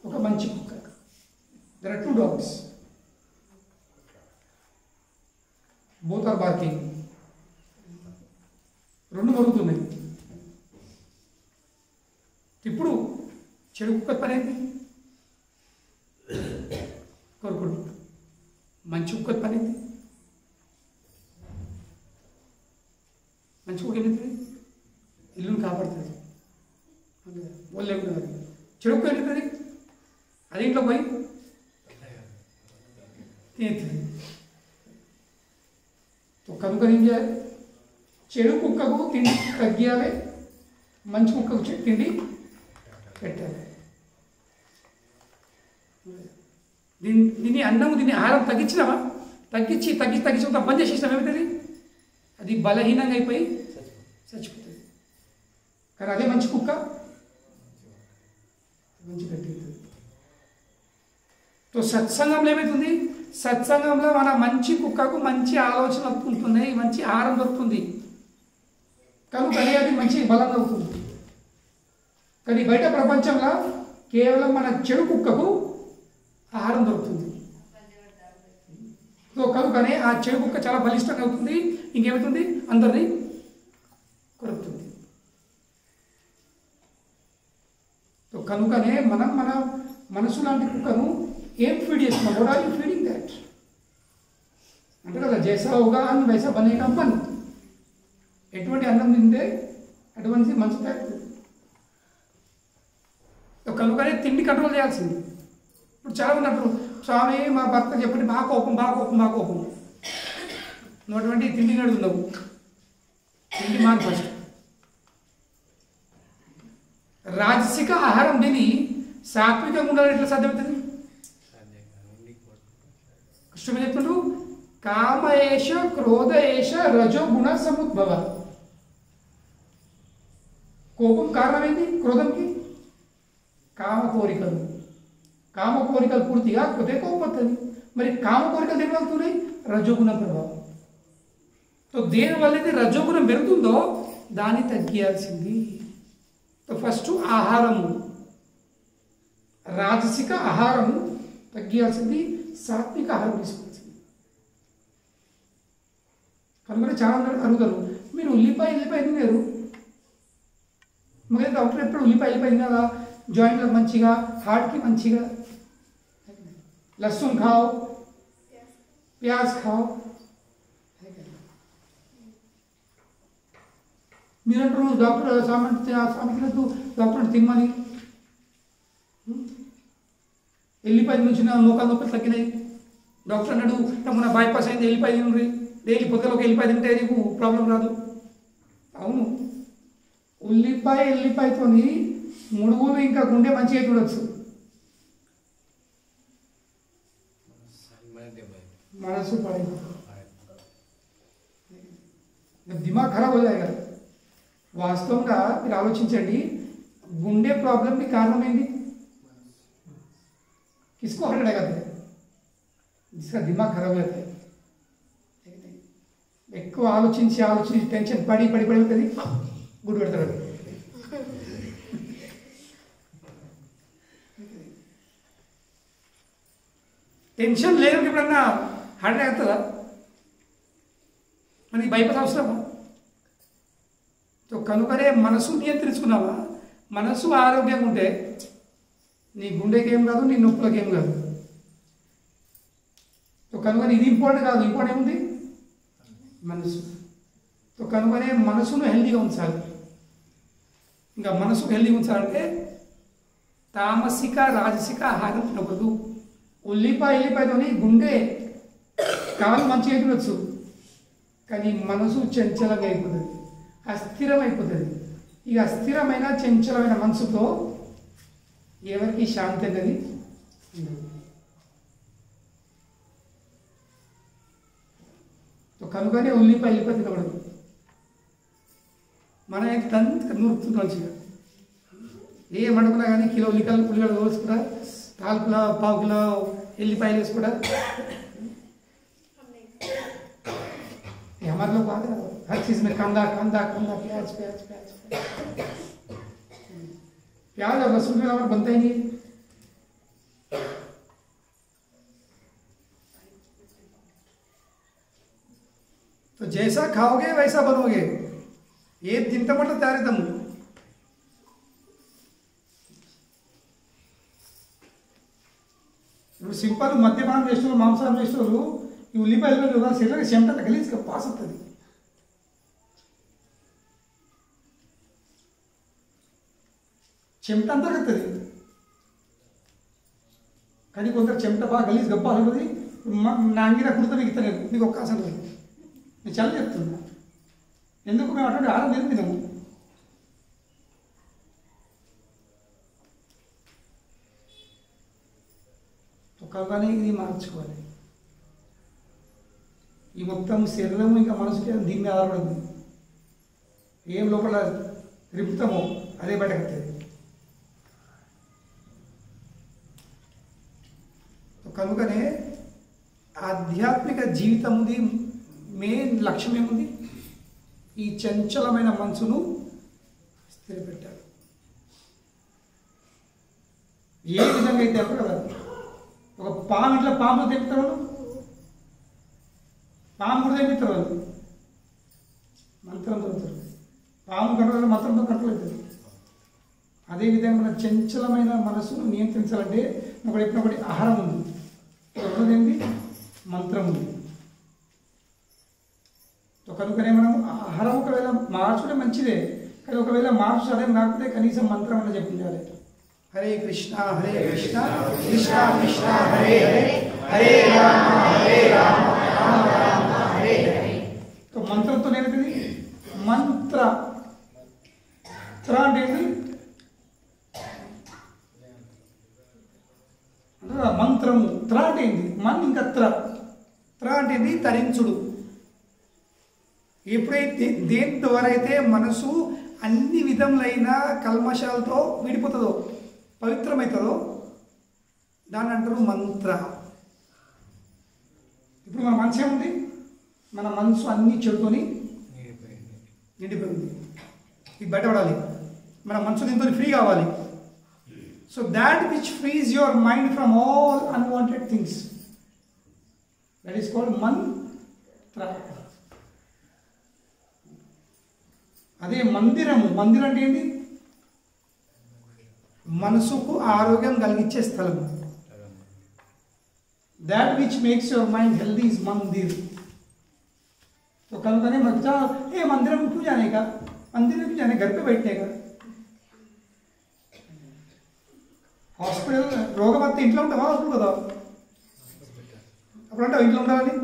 ఒక మంచి కుక్క. There are 2 dogs. Both are barking, రెండు మరుగుతున్నాయి. ఇప్పుడు చెడు కుక్క పని ఏంటి? కొరుకుడు. మంచి కుక్క పని ఏంటి? మంచి కుక్క ఏమవుతుంది? ఇల్లుని కాపాడుతుంది. వాళ్ళు ఏమవుతుంది? చెడు కుక్క ఏమవుతుంది? అది ఇంట్లో పోయి తినేస్తుంది. కనుక ఏం చేయాలి? చెడు కుక్కకు తిండి తగ్గియాలి, మంచి కుక్కకు తిండి పెట్టాలి. దీన్ని అన్నం దీన్ని ఆహారం తగ్గించినావా? తగ్గించి బంద్ చేసేసినాం ఏమవుతుంది? అది బలహీనంగా అయిపోయి చచ్చిపోతుంది. కానీ అదే మంచి కుక్క మంచి గట్టిస్తుంది. సో సత్సంగంలో ఏమవుతుంది? సత్సంగంలో మన మంచి కుక్కకు మంచి ఆలోచన ఉంటుంది, మంచి ఆహారం దొరుకుతుంది, కనుక అది మంచి బలంగా అవుతుంది. కానీ బయట ప్రపంచంలో కేవలం మన చెడు కుక్కకు ఆహారం దొరుకుతుంది. సో కనుకనే ఆ చెడు కుక్క చాలా బలిష్టంగా అవుతుంది. ఇంకేమవుతుంది? అందరినీ కొరుకుతుంది. సో కనుకనే మనం మన మనసు లాంటి కుక్కను ఏం ఫీడ్ చేస్తున్నాం? What are you feeding that? అంటే కదా జైసా హోగా అన్ వైసా బనేగా మన్. ఎటువంటి అన్నం తింటే అటువంటి మంచి తయారు. కనుకనే తిండి కంట్రోల్ చేయాల్సింది. ఇప్పుడు చాలా మంది అంటారు, స్వామి మా భర్త చెప్పండి బాగా కోపం నువ్వు అటువంటి తిండి నడుతున్నావు. తిండి మాను ఫస్ట్. రాజసిక ఆహారం తిని సాత్వికంగా ఉండాలని ఎట్లా సాధ్యమవుతుంది? కృష్ణుడు చెప్తుండ్రు, కామయేష క్రోధయేష రజోగుణ సముద్భవ. కోపం కారణమైంది క్రోధంకి కామ కోరికలు పూర్తిగా కొద్దిగా కోపం వస్తుంది. మరి కామ కోరికలు దేని వస్తున్నాయి? రజోగుణ ప్రభావం. సో దేనివల్ల అయితే రజోగుణం పెరుగుతుందో దాన్ని తగ్గియాల్సింది. సో ఫస్ట్ ఆహారము, రాజసిక ఆహారము తగ్గియాల్సింది, సాత్విక ఆహారం తీసుకోవాల్సింది. కనుక చాలా మంది అడుగుతారు, మీరు ఉల్లిపాయ తినారు, మరి డాక్టర్ ఎప్పుడు ఉల్లిపాయ తినాలా? జాయింట్లకు మంచిగా, హార్ట్కి మంచిగా. लहसुन खाओ, प्याज खाओ. మీరంటారు డాక్టర్ స్వామి తినద్దు, డాక్టర్ తిమ్మని. ఎల్లిపాయ నుంచి మోకాలు నొప్పులు తగ్గినాయి. డాక్టర్ అన్నాడు మన బైపాస్ అయింది, ఎల్లిపాయ తినండి, డైలీ పొద్దులోకి ఎల్లిపాయ తింటే నీకు ప్రాబ్లం రాదు. అవును, ఎల్లిపాయతో ముడుగులు ఇంకా గుండె మంచిగా చూడొచ్చు. మనసు पड़ेगा, दिमाग खराब हो जाएगा. వాస్తవంగా మీరు ఆలోచించండి, గుండె ప్రాబ్లంకి కారణం ఏంటి? किसको हार्ट अटैक आता है? जिसका दिमाग खराब हो जाता है. ఎక్కువ ఆలోచించి టెన్షన్ పడి అవుతుంది, గుడి పెడతాడు. టెన్షన్ లేదు ఎప్పుడన్నా హార్ట్ అటాక్ అవుతుందా? మనకి బైపాస్ అవసరమా? సో కనుకనే మనసు నియంత్రించుకున్నావా? మనసు ఆరోగ్యంగా ఉంటే నీ గుండెకి ఏం కాదు, నీ నొప్పులకి ఏం కాదు. సో కనుకనే ఇది ఇంపార్టెంట్ కాదు, ఇంపార్టెంట్ ఏముంది? మనసు. సో కనుకనే మనసును హెల్దీగా ఉంచాలి. ఇంకా మనసును హెల్దీగా ఉంచాలంటే తామసిక రాజసిక ఆహారం తినకూడదు. ఉల్లిపాయతోని గుండె కాలు మంచిగా తినొచ్చు, కానీ మనసు చంచలంగా అయిపోతుంది, అస్థిరమైపోతుంది. ఇక అస్థిరమైన చంచలమైన మనసుతో ఎవరికి శాంతి అనేది ఉండదు. కనుకనే ఉల్లిపాయ తినకూడదు. మన నూరుతుంది మంచిగా ఏమనుకున్నా కానీ కిలో ఉల్లిగడ్డలు కోసుకురా, 4 किलो 1/2 किलो ఎల్లిపాయలు వేసుకురా. हमारे लोग बात है हर चीज में कांदा प्याज और लहसुन में हमारा बनता ही नहीं. జైసా ఖాओगे వైసా बनोगे ఏది తింటామంటే తయారవుతాము. ఇప్పుడు సింపుల్ మద్యపానం చేసిన మాంసాహారం చేసిన వాళ్ళు ఈ ఉల్లిపాయలు శరీరం చెమట గలీజ్గా పాస్ అవుతుంది. చెమట అంతా కడుతుంది. కానీ కొందరు చెమట బాగా గలీజ్ గప్ప అవుతుంది. నా అంగిన కుర్త మీకు ఇస్తలేదు, మీకు ఒక్క అసలు లేదు. నేను చాలా చెప్తున్నా. ఎందుకు మేము అటువంటి ఆహారం నేను తినము. కానీ ఇది మార్చుకోవాలి. ఈ మొత్తం శరీరం ఇంకా మనసుకి దీన్ని ఆధారపడింది. ఏం లోపల రిపుతామో అదే బయటకు. కనుకనే ఆధ్యాత్మిక జీవితంది మెయిన్ లక్ష్యం ఏముంది? ఈ చంచలమైన మనసును స్థిరపెట్టాలి. ఏ విధంగా అయితే అప్పుడు కదా ఒక పాము ఇట్లా పాములు తెప్పుతారు వాళ్ళు, పాము కూడా తెప్పిస్తారు వాళ్ళు, మంత్రం చదువుతారు. పాము కంట్రోల్ మంత్రంతో కంట్రోల్ అవుతుంది. అదేవిధంగా మన చంచలమైన మనసును నియంత్రించాలంటే ఒకటి ఎప్పుడొకటి ఆహారం ఉంది, ఒకటి ఏంటి మంత్రం ఉంది. కనుకనే మనం ఆహారం ఒకవేళ మార్చుకుంటే మంచిదే, కానీ ఒకవేళ మార్చు అదేం కాకపోతే కనీసం మంత్రం అన్న చెప్పించాలి. హరే కృష్ణ కృష్ణ కృష్ణ హరే హరే హరే రామ రామ రామ హరే హరే. మంత్రంతో నేర్పింది మంత్ర అంటే ఏంటి? మంత్రము. త్ర అంటే ఏంటి? మన్ ఇంకా త్ర అంటే ఏంటి? తరించుడు. ఎప్పుడైతే దేని ద్వారా అయితే మనసు అన్ని విధములైన కల్మషాలతో విడిపోతుందో, పవిత్రమవుతుందో దాన్ని అంటారు మంత్ర. ఇప్పుడు మన మనసు ఏముంది? మన మనసు అన్ని చెడుతోని నిండిపోయింది. ఇది బయటపడాలి. మన మనసు దీంతో ఫ్రీ కావాలి. So that which freeze your mind from all unwanted things, that is called మంత్ర. అదే మందిరము. మందిరం అంటే ఏంటి? మనసుకు ఆరోగ్యం కలిగించే స్థలం. That which makes your mind healthy is Mandir. तो कल मजा ये मंदिर में क्यों जाने का? मंदिर में क्यों जाने, घर पे बैठने का. హాస్పిటల్ రోగం వస్తే ఇంట్లో ఉంటావా? హాస్పిటల్ కదా అప్పుడు అంటావు ఇంట్లో ఉండాలని.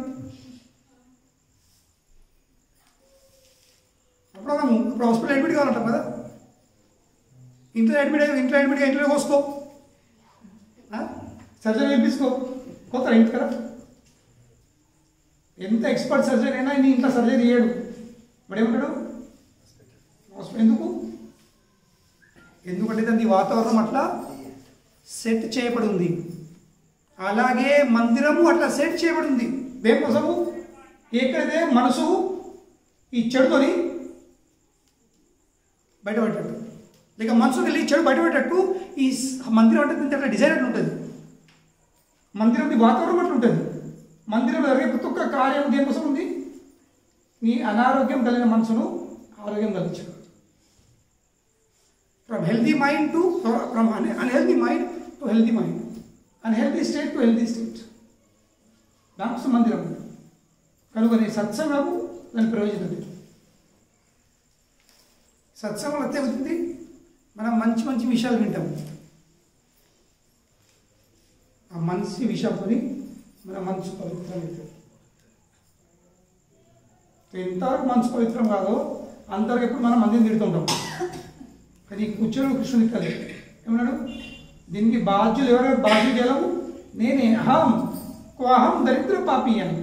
అప్పుడు హాస్పిటల్ అడ్మిట్ కావాలంటాం కదా. ఇంట్లో అడ్మిట్గా ఇంట్లో కోసుకో, సర్జరీ చేయించుకో, పోతారా ఇంటి కదా. ఎంత ఎక్స్పర్ట్ సర్జరీ అయినా నీ ఇంట్లో సర్జరీ చేయడు. మరి ఏమంటాడు? ఎందుకంటే దాని వాతావరణం అట్లా సెట్ చేయబడి ఉంది. అలాగే మందిరము అట్లా సెట్ చేయబడి ఉంది. దేనికోసము? ఎక్కడైతే మనసు ఈ చెడుతోని బయటపడేటట్టు, లేక మనసుకి వెళ్ళి చెడు బయటపడేటట్టు ఈ మందిరం అంటే దీనికి అట్లా డిజైన్ అట్లా ఉంటుంది. మందిరం వాతావరణం అట్లా ఉంటుంది. మందిరంలో జరిగే ప్రతి ఒక్క కార్యం దేనికోసం ఉంది? నీ అనారోగ్యం కలిగిన మనసును ఆరోగ్యం కలిగించడం. From healthy mind to from unhealthy mind to healthy mind, unhealthy state to healthy state. దానికోసం మందిరం. కనుక సత్సంగము దాని ప్రయోజనం. సత్సంగం వస్తే అవుతుంది మనం మంచి మంచి విషయాలు వింటాము. ఆ మంచి విషయాలతో మన మనసు పవిత్రం అవుతుంది. ఎంతవరకు మనసు పవిత్రం కాదో అంతవరకు ఎప్పుడు మనం మందిని తిడుతుంటాం. కానీ కూర్చొని కృష్ణుడికి కలిగి ఏమన్నాడు? దీనికి బాధ్యులు ఎవరైనా బాధ్యులు చేయలేము, నేనే. అహం దరిద్ర పాపి అని.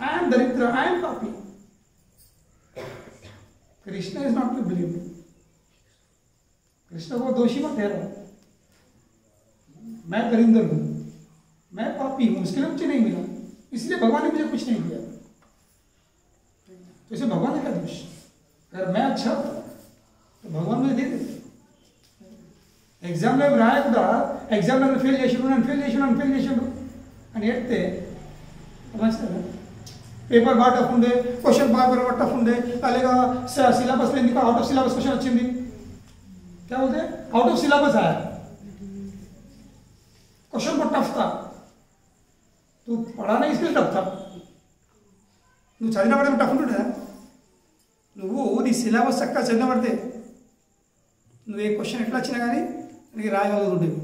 ఐఎమ్ దరిద్ర, ఐఎమ్ పాపి. Krishna is not to believe. Krishna को दोषी मत ठहराओ. मैं दरिंदर हूं, मैं पापी हूं, उसके लिए मुझे नहीं मिला, इसलिए भगवान ने मुझे कुछ नहीं दिया. तो इसे भगवान का दोष. अगर मैं अच्छा तो भगवान मुझे दे देते. ఎగ్జామ్లో రాయకుండా ఎగ్జామ్లో ఫెయిల్ చేసాడు అని ఏడితే మంచిదా? పేపర్ బాగా టఫ్ ఉండే, క్వశ్చన్ పేపర్ బాగా టఫ్ ఉండే, అలాగే सिलेबस में आउट ऑफ सिलेबस क्वेश्चन వచ్చింది, क्या बोलते हैं आउट ऑफ सिलेबस आया, क्वेश्चन बहुत टफ था, तू पढ़ा नहीं इसलिए टफ था, నువ్వు చదివిన పడితే టఫ్ ఉంటుందా, నువ్వు నీ సిలబస్ చక్కగా చదివిన పడితే నువ్వు ఏ క్వశ్చన్ ఎట్లా వచ్చినా కానీ నీకు రాయగలుగుతుండేవి.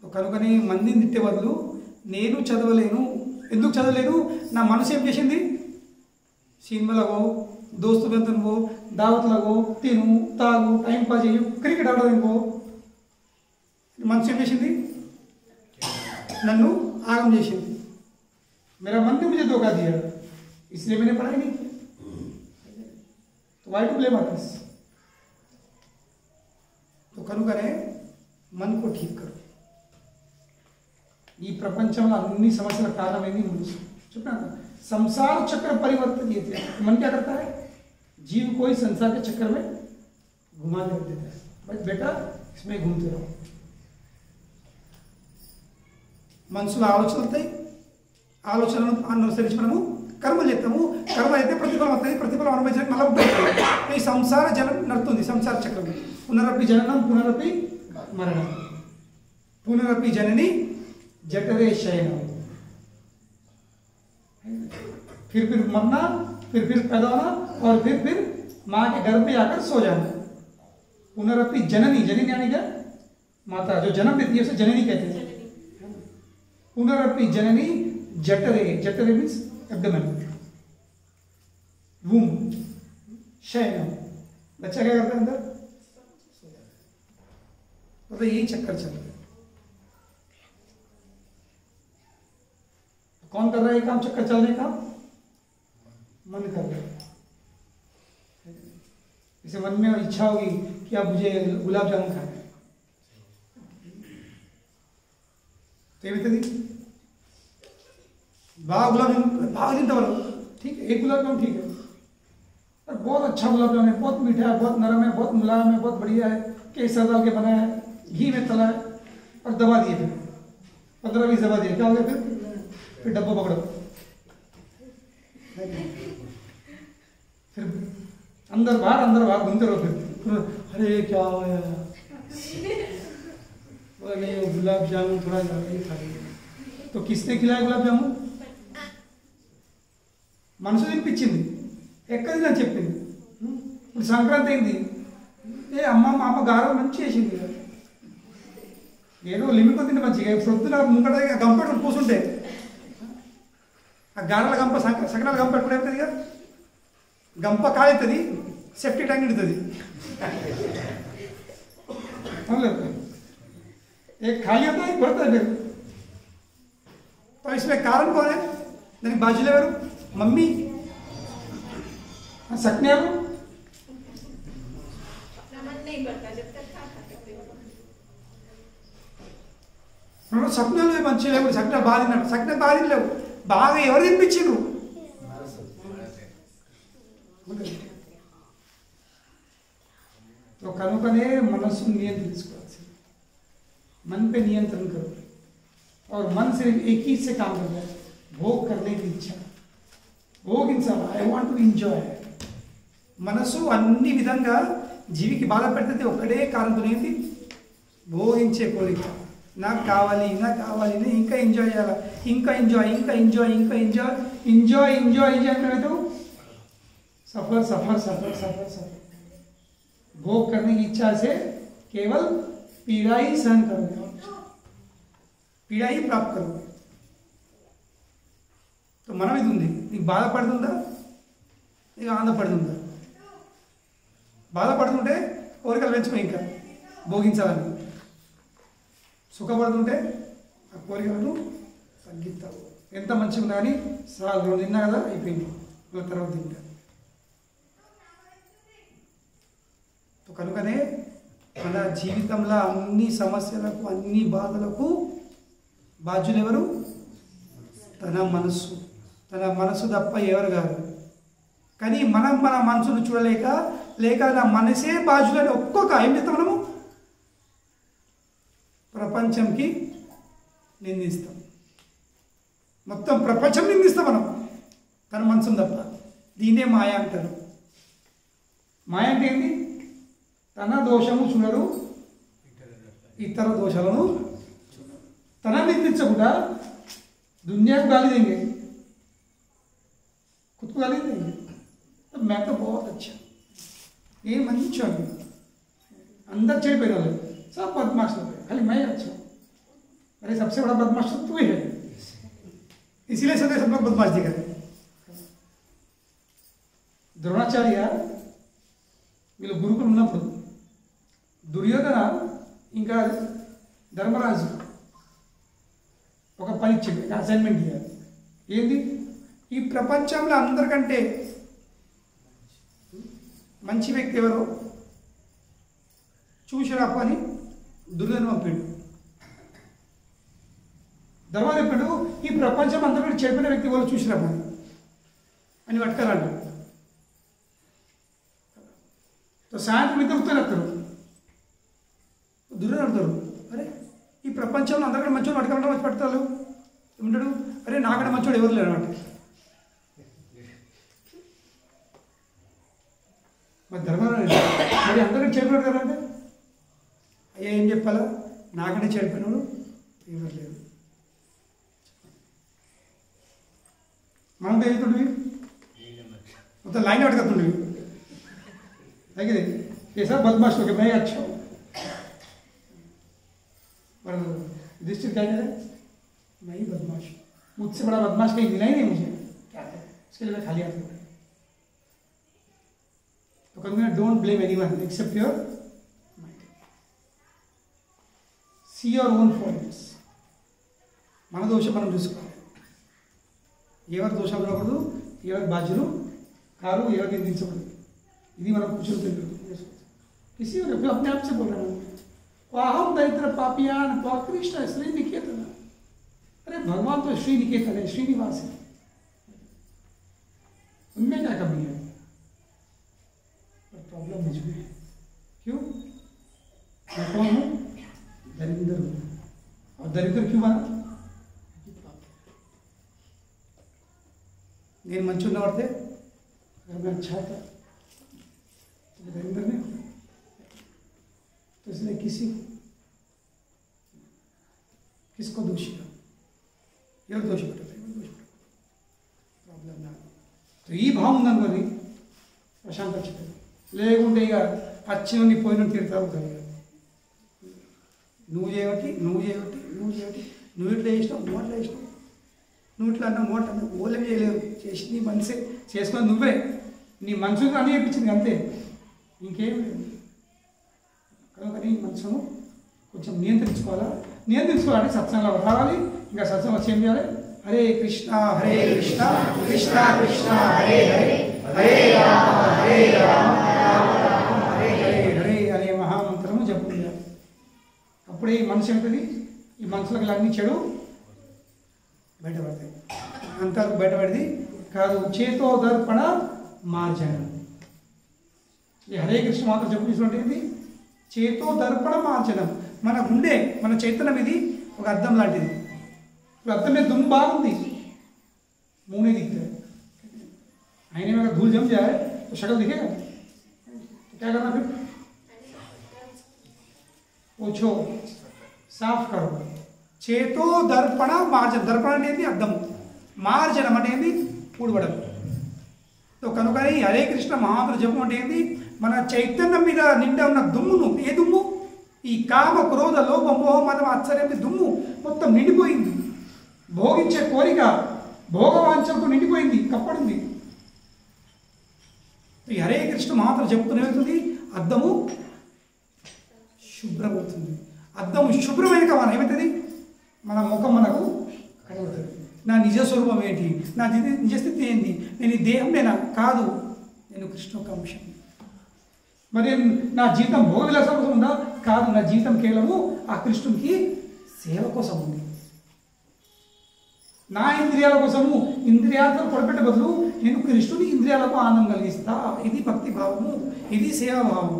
కనుకని మందిని తిట్టే బదులు నేను చదవలేను, ఎందుకు చదవలేను, నా మనసు ఏం చేసింది, సినిమాలకో దోస్తు బంధువులకో దావత్లకో తిను తాగు టైం పాస్ చేయు క్రికెట్ ఆడదానికో మనసు ఏం చేసింది, నన్ను ఆగం చేసింది. मेरा मन ने मुझे धोखा दिया, इसलिए मैंने पढ़ाई नहीं की, तो वाई टू ब्लेम अदर्स. तो కనుకనే मन को ठीक करो. ఈ ప్రపంచంలో అన్ని సమస్యల కారణమైంది మనసు. చెప్పాను संसार चक्र परिवर्तन ये थे. मन क्या करता है, जीव को ही संसार के चक्कर में घुमा देता है, बस बेटा इसमें घूमते रहो. మనసులో ఆలోచనలు వస్తాయి, ఆలోచనలను అనుసరించి మనము కర్మలు చేస్తాము, కర్మ అయితే ప్రతిఫలం వస్తుంది, ప్రతిఫలం అనుభవించడానికి మళ్ళీ ఉంటుంది. ఈ సంసార జనం నడుతుంది, సంసార చక్రం. పునరపి జననం పునరపి మరణం, పునరపి జనని जठरे शयनम, फिर मरना, फिर पैदा होना और फिर माँ के गर्भ में आकर सो जाना. पुनरपि जननी, जननी यानी क्या, माता जो जन्म देती है उसे जननी कहते हैं. पुनरपि जननी जठरे, जठरे मीन्स एब्डोमेन, वूम, शयनम, बच्चा क्या करता है अंदर, तो यही चक्कर चल रहा है. कौन कर रहा है काम, चक्कर चलने का, मन कर रहा है. जैसे मन में इच्छा होगी कि अब मुझे गुलाब जामुन खाना है, तो ये भी बाग गुलाब जामुन भाग दिन तक, ठीक है, एक गुलाब जामुन ठीक है, और बहुत अच्छा गुलाब जामुन है, बहुत मीठा है, बहुत नरम है, बहुत मुलायम है, बहुत बढ़िया है, केसर डाल के बनाया है, घी में तला है, और दबा दिए, फिर 15-20 दबा दिए, क्या हो गया, फिर डब्बा पकड़ो, फिर अंदर बाहर घूमते रहो, फिर अरे क्या हुआ, बोले गुलाब जामुन थोड़ा ज़्यादा ही खा लिया. तो किसने खिलाया गुलाब जामुन, మనసు తినిపించింది, ఎక్కడిది అని చెప్పింది. ఇప్పుడు సంక్రాంతి అయింది, ఏ అమ్మ గారెలు మంచి చేసింది, ఏదో లిమిట్ తింటే మంచిగా. పొద్దున ముంగట గంపెట్టు కూర్చుంటే ఆ గారెల గంప సకనాల గంప ఎప్పుడు అవుతుంది, కదా గంప కాలుతుంది, सेफ्टी टैंक हिड़ती एक खाली होता है, एक बढ़ता है. फिर तो इसमें कारण कौन है, दानी बाजूले वारू मम्मी सकने वारू సక్నాలు మంచి లేవు, సక్నాలు బాగా తిన్నాడు, సక్నాలు బాగా తినలేవు, బాగా ఎవరు తినిపించిండ్రు. तो कनुकने मनस्सु नियंत्रित, मन पे नियंत्रण करो, और मन सिर्फ एक ही से काम करता है, भोग करने की इच्छा, भोग इंसान, आई वांट टू एंजॉय. मनस्सु अन्नी विधंगा जीविकी बाध पेडुतुंटे ओकटे कारणतोनेंदी भोगिंचे कोरिक, నాకు కావాలి ఇంకా ఎంజాయ్ చేయాలి, ఇంకా ఎంజాయ్ అంటే सफर भोग करने की इच्छा से केवल पीड़ा ही सहन करोगे, पीड़ा ही प्राप्त करोगे. तो మనం ఇది ఉంది, నీకు బాధపడుతుందా, నీకు ఆనందపడుతుందా? బాధపడుతుంటే కోరికలు పెంచుకో, ఇంకా భోగించాలని. సుఖపడుతుంటే ఆ కోరికలను తగ్గిస్తావు. ఎంత మంచిగా ఉన్నా కానీ సార్ తిన్నా కదా అయిపోయింది, తర్వాత తింటా. కనుకనే మన జీవితంలో అన్ని సమస్యలకు, అన్ని బాధలకు బాధ్యులు ఎవరు? తన మనసు తప్ప ఎవరు కాదు. కానీ మనం మన మనసును చూడలేక, లేక నా మనసే బాధ్యులని ఒక్కొక్క ఏం చేస్తాం, మనము ప్రపంచంకి నిందిస్తాం. మొత్తం ప్రపంచం నిందిస్తాం మనం తన మనసును తప్ప. దీన్నే మాయ అంటారు. మాయ అంటే ఏంటి? తన దోషము చూడరు, ఇతర దోషాలను తన నిందించకుండా దునియాకు गाली देंगे, खुद को गाली देंगे. तो मैं तो बहुत अच्छा, ये मंच अंदर चढ़ पे सब बदमाश लोग हैं, खाली मैं अच्छा. अरे सबसे बड़ा बदमाश तो तू ही है, इसीलिए सब लोग बदमाश दिख रहे. ద్రోణాచార్య వీళ్ళు గురుకులు ఉన్నప్పుడు దుర్యోధన ఇంకా ధర్మరాజు ఒక పని ఇచ్చింది, అసైన్మెంట్ చేయాలి. ఏంది? ఈ ప్రపంచంలో అందరికంటే మంచి వ్యక్తి ఎవరో చూసిరా పని దుర్యోధన పంపాడు. ధర్మరాజు చెప్పాడు, ఈ ప్రపంచం అందరికంటే చెడిపోయిన వ్యక్తి ఎవరో చూసిరా పని అని పట్టుకారంటాడు. సాయంత్రం ఇద్దరు వస్తారు, దుర్యోధన అడుగుతారు, అరే ఈ ప్రపంచంలో అందరికంటే మంచోడు అడగలంటే వచ్చి పడతారు ఏమంటాడు, అరే నాకంటే మంచోడు ఎవరు లేరు అనమాట. మరి ధర్మరాజు మరి అందరికీ చెడిపోయాడు కదంటే, అయ్యా ఏం చెప్పాలా, నాకంటే చెడిపోయినాడు ఎవరు లేరు. మనం తెలుతుండవి మొత్తం లైన్ అడగతుండవి लगे ये सब बदमाश हो गए, मैं अच्छा हूँ. पर युधिष्ठिर क्या कह रहे, मैं ही बदमाश, मुझसे बड़ा बदमाश कहीं मिला ही नहीं मुझे, क्या है इसके लिए मैं खाली हाथ हूँ. तो कहूँगा don't blame anyone except your mind, see your own faults. మన దోషం మనం చూసుకోవాలి. ఎవరి దోషాలు ఉండకూడదు, ఎవరి బాధ్యులు కారు, ఎవరు నిందించకూడదు. ఇది మనం కూర్చొని किसी और अपने आप से बोल रहा हूँ, अहम दरिद्र पापियान कृष्ण श्री निकेतन. अरे भगवान तो श्री निकेतन है, श्रीनिवास है, उनमें क्या कमी है? प्रॉब्लम मुझ में है. क्यों? मैं कौन हूँ? दरिद्र हूँ. और दरिद्र क्यों बना? నేను మంచి ఉన్నవాడితే मैं अच्छा था दरिद्र नहीं, तो इसलिए किसको दोषी करो, ఎవరు దోషి పెట్టారు, ప్రాబ్లం నా. तो ఈ భావం ఉందనుకోని ప్రశాంత చిత్తం, లేకుంటే ఇక వచ్చిన పోయిన తిరుగుతూ ఉంటాయి. నువ్వు చేయబట్టి నువ్వు ఇట్లా చేసినావు, నువ్వు అట్లా చేసినావు, నువ్వు ఇట్లా అన్నావు, నువ్వు అట్లా అన్నావు, ఓలేం చేయలేవు, చేసి నీ మనసే చేసుకుని నువ్వే, నీ మనసుకు అన్నీ చెప్పించింది అంతే, ఇంకేం లేదు. కనుక నీ మనసును కొంచెం నియంత్రించుకోవాలంటే సత్సంగంలో రావాలి. ఇంకా సత్సంగం వచ్చి ఏం చేయాలి? హరే కృష్ణ కృష్ణ కృష్ణ హరే హరే, హరే రామ రామ హరే హరే అనే మహామంత్రము జపం చేయాలి. అప్పుడే ఈ మనసు ఏంటది, ఈ మనసులకు అన్ని చెడు బయటపడతాయి. అంతకు బయటపడింది కాదు, చేతో దర్పణ మార్జనం. ఈ హరే కృష్ణ మాత్రం చెప్పుకుంటే చేతో దర్పణ మార్జనం. మన గుండె, మన చైతన్యం ఇది ఒక అద్దం లాంటిది. ఇప్పుడు అద్దం మీద దుమ్ము బాగుంది, मुँह दिखता है, आईने में अगर धूल जम जाए तो शक्ल दिखेगा, तो क्या करना फिर? पोछो, साफ करो. చేతో దర్పణ మార్జనం. దర్పణ అనేది అద్దము, మార్జనం అంటే ఏంది ఊడవడం. సో కనుక హరే కృష్ణ మహామంత్ర జపం అంటే ఏంది, మన చైతన్యం మీద నిండా ఉన్న దుమ్మును, ఏ దుమ్ము? ఈ కామ క్రోధ లోభ మోహ మదం ఆశ్చర్యం దుమ్ము మొత్తం నిండిపోయింది. భోగించే కోరిక భోగవాంఛలతో నిండిపోయింది, కప్పడింది. ఈ హరే కృష్ణ మహామంత్ర జపం ఏమవుతుంది? అద్దము శుభ్రమవుతుంది. అద్దము శుభ్రమైన మన ఏమవుతుంది? మన ముఖం మనకు కనబడుతుంది. నా నిజస్వరూపం ఏంటి, నా నిజస్థితి ఏంటి, నేను ఈ దేహం నేనా? కాదు, నేను కృష్ణ ఒక అంశం. మరి నా జీవితం భోగ విలాసం కోసం ఉందా? కాదు, నా జీవితం కేవలము ఆ కృష్ణునికి సేవ కోసం ఉంది. నా ఇంద్రియాల కోసము ఇంద్రియాలతో పొడపెట్టే బదులు నేను కృష్ణుని ఇంద్రియాలకు ఆనందం కలిగిస్తా. ఇది భక్తి భావము, ఇది సేవాభావము.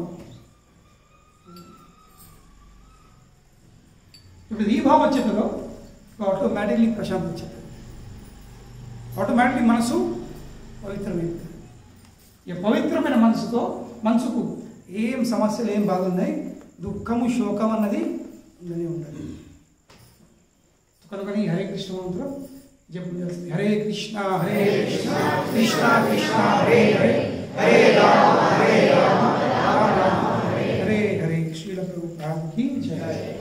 ఇప్పుడు ఈ భావం వచ్చేదో ఆటోమేటిక్లీ ప్రశాంతం వచ్చేది. ఆటోమేటిక్లీ మనసు పవిత్రమైంది. ఈ పవిత్రమైన మనసుకు ఏం సమస్యలు ఏం బాధ ఉన్నాయి, దుఃఖము శోకం అన్నది ఉండనే ఉండదు. కనుక హరే కృష్ణ మంత్రం జపం చేస్తుంది. హరే కృష్ణ కృష్ణ కృష్ణ హరే హరే హరే రామ రామ రామ హరే హరే. శ్రీల ప్రభుపాద కీ జయ.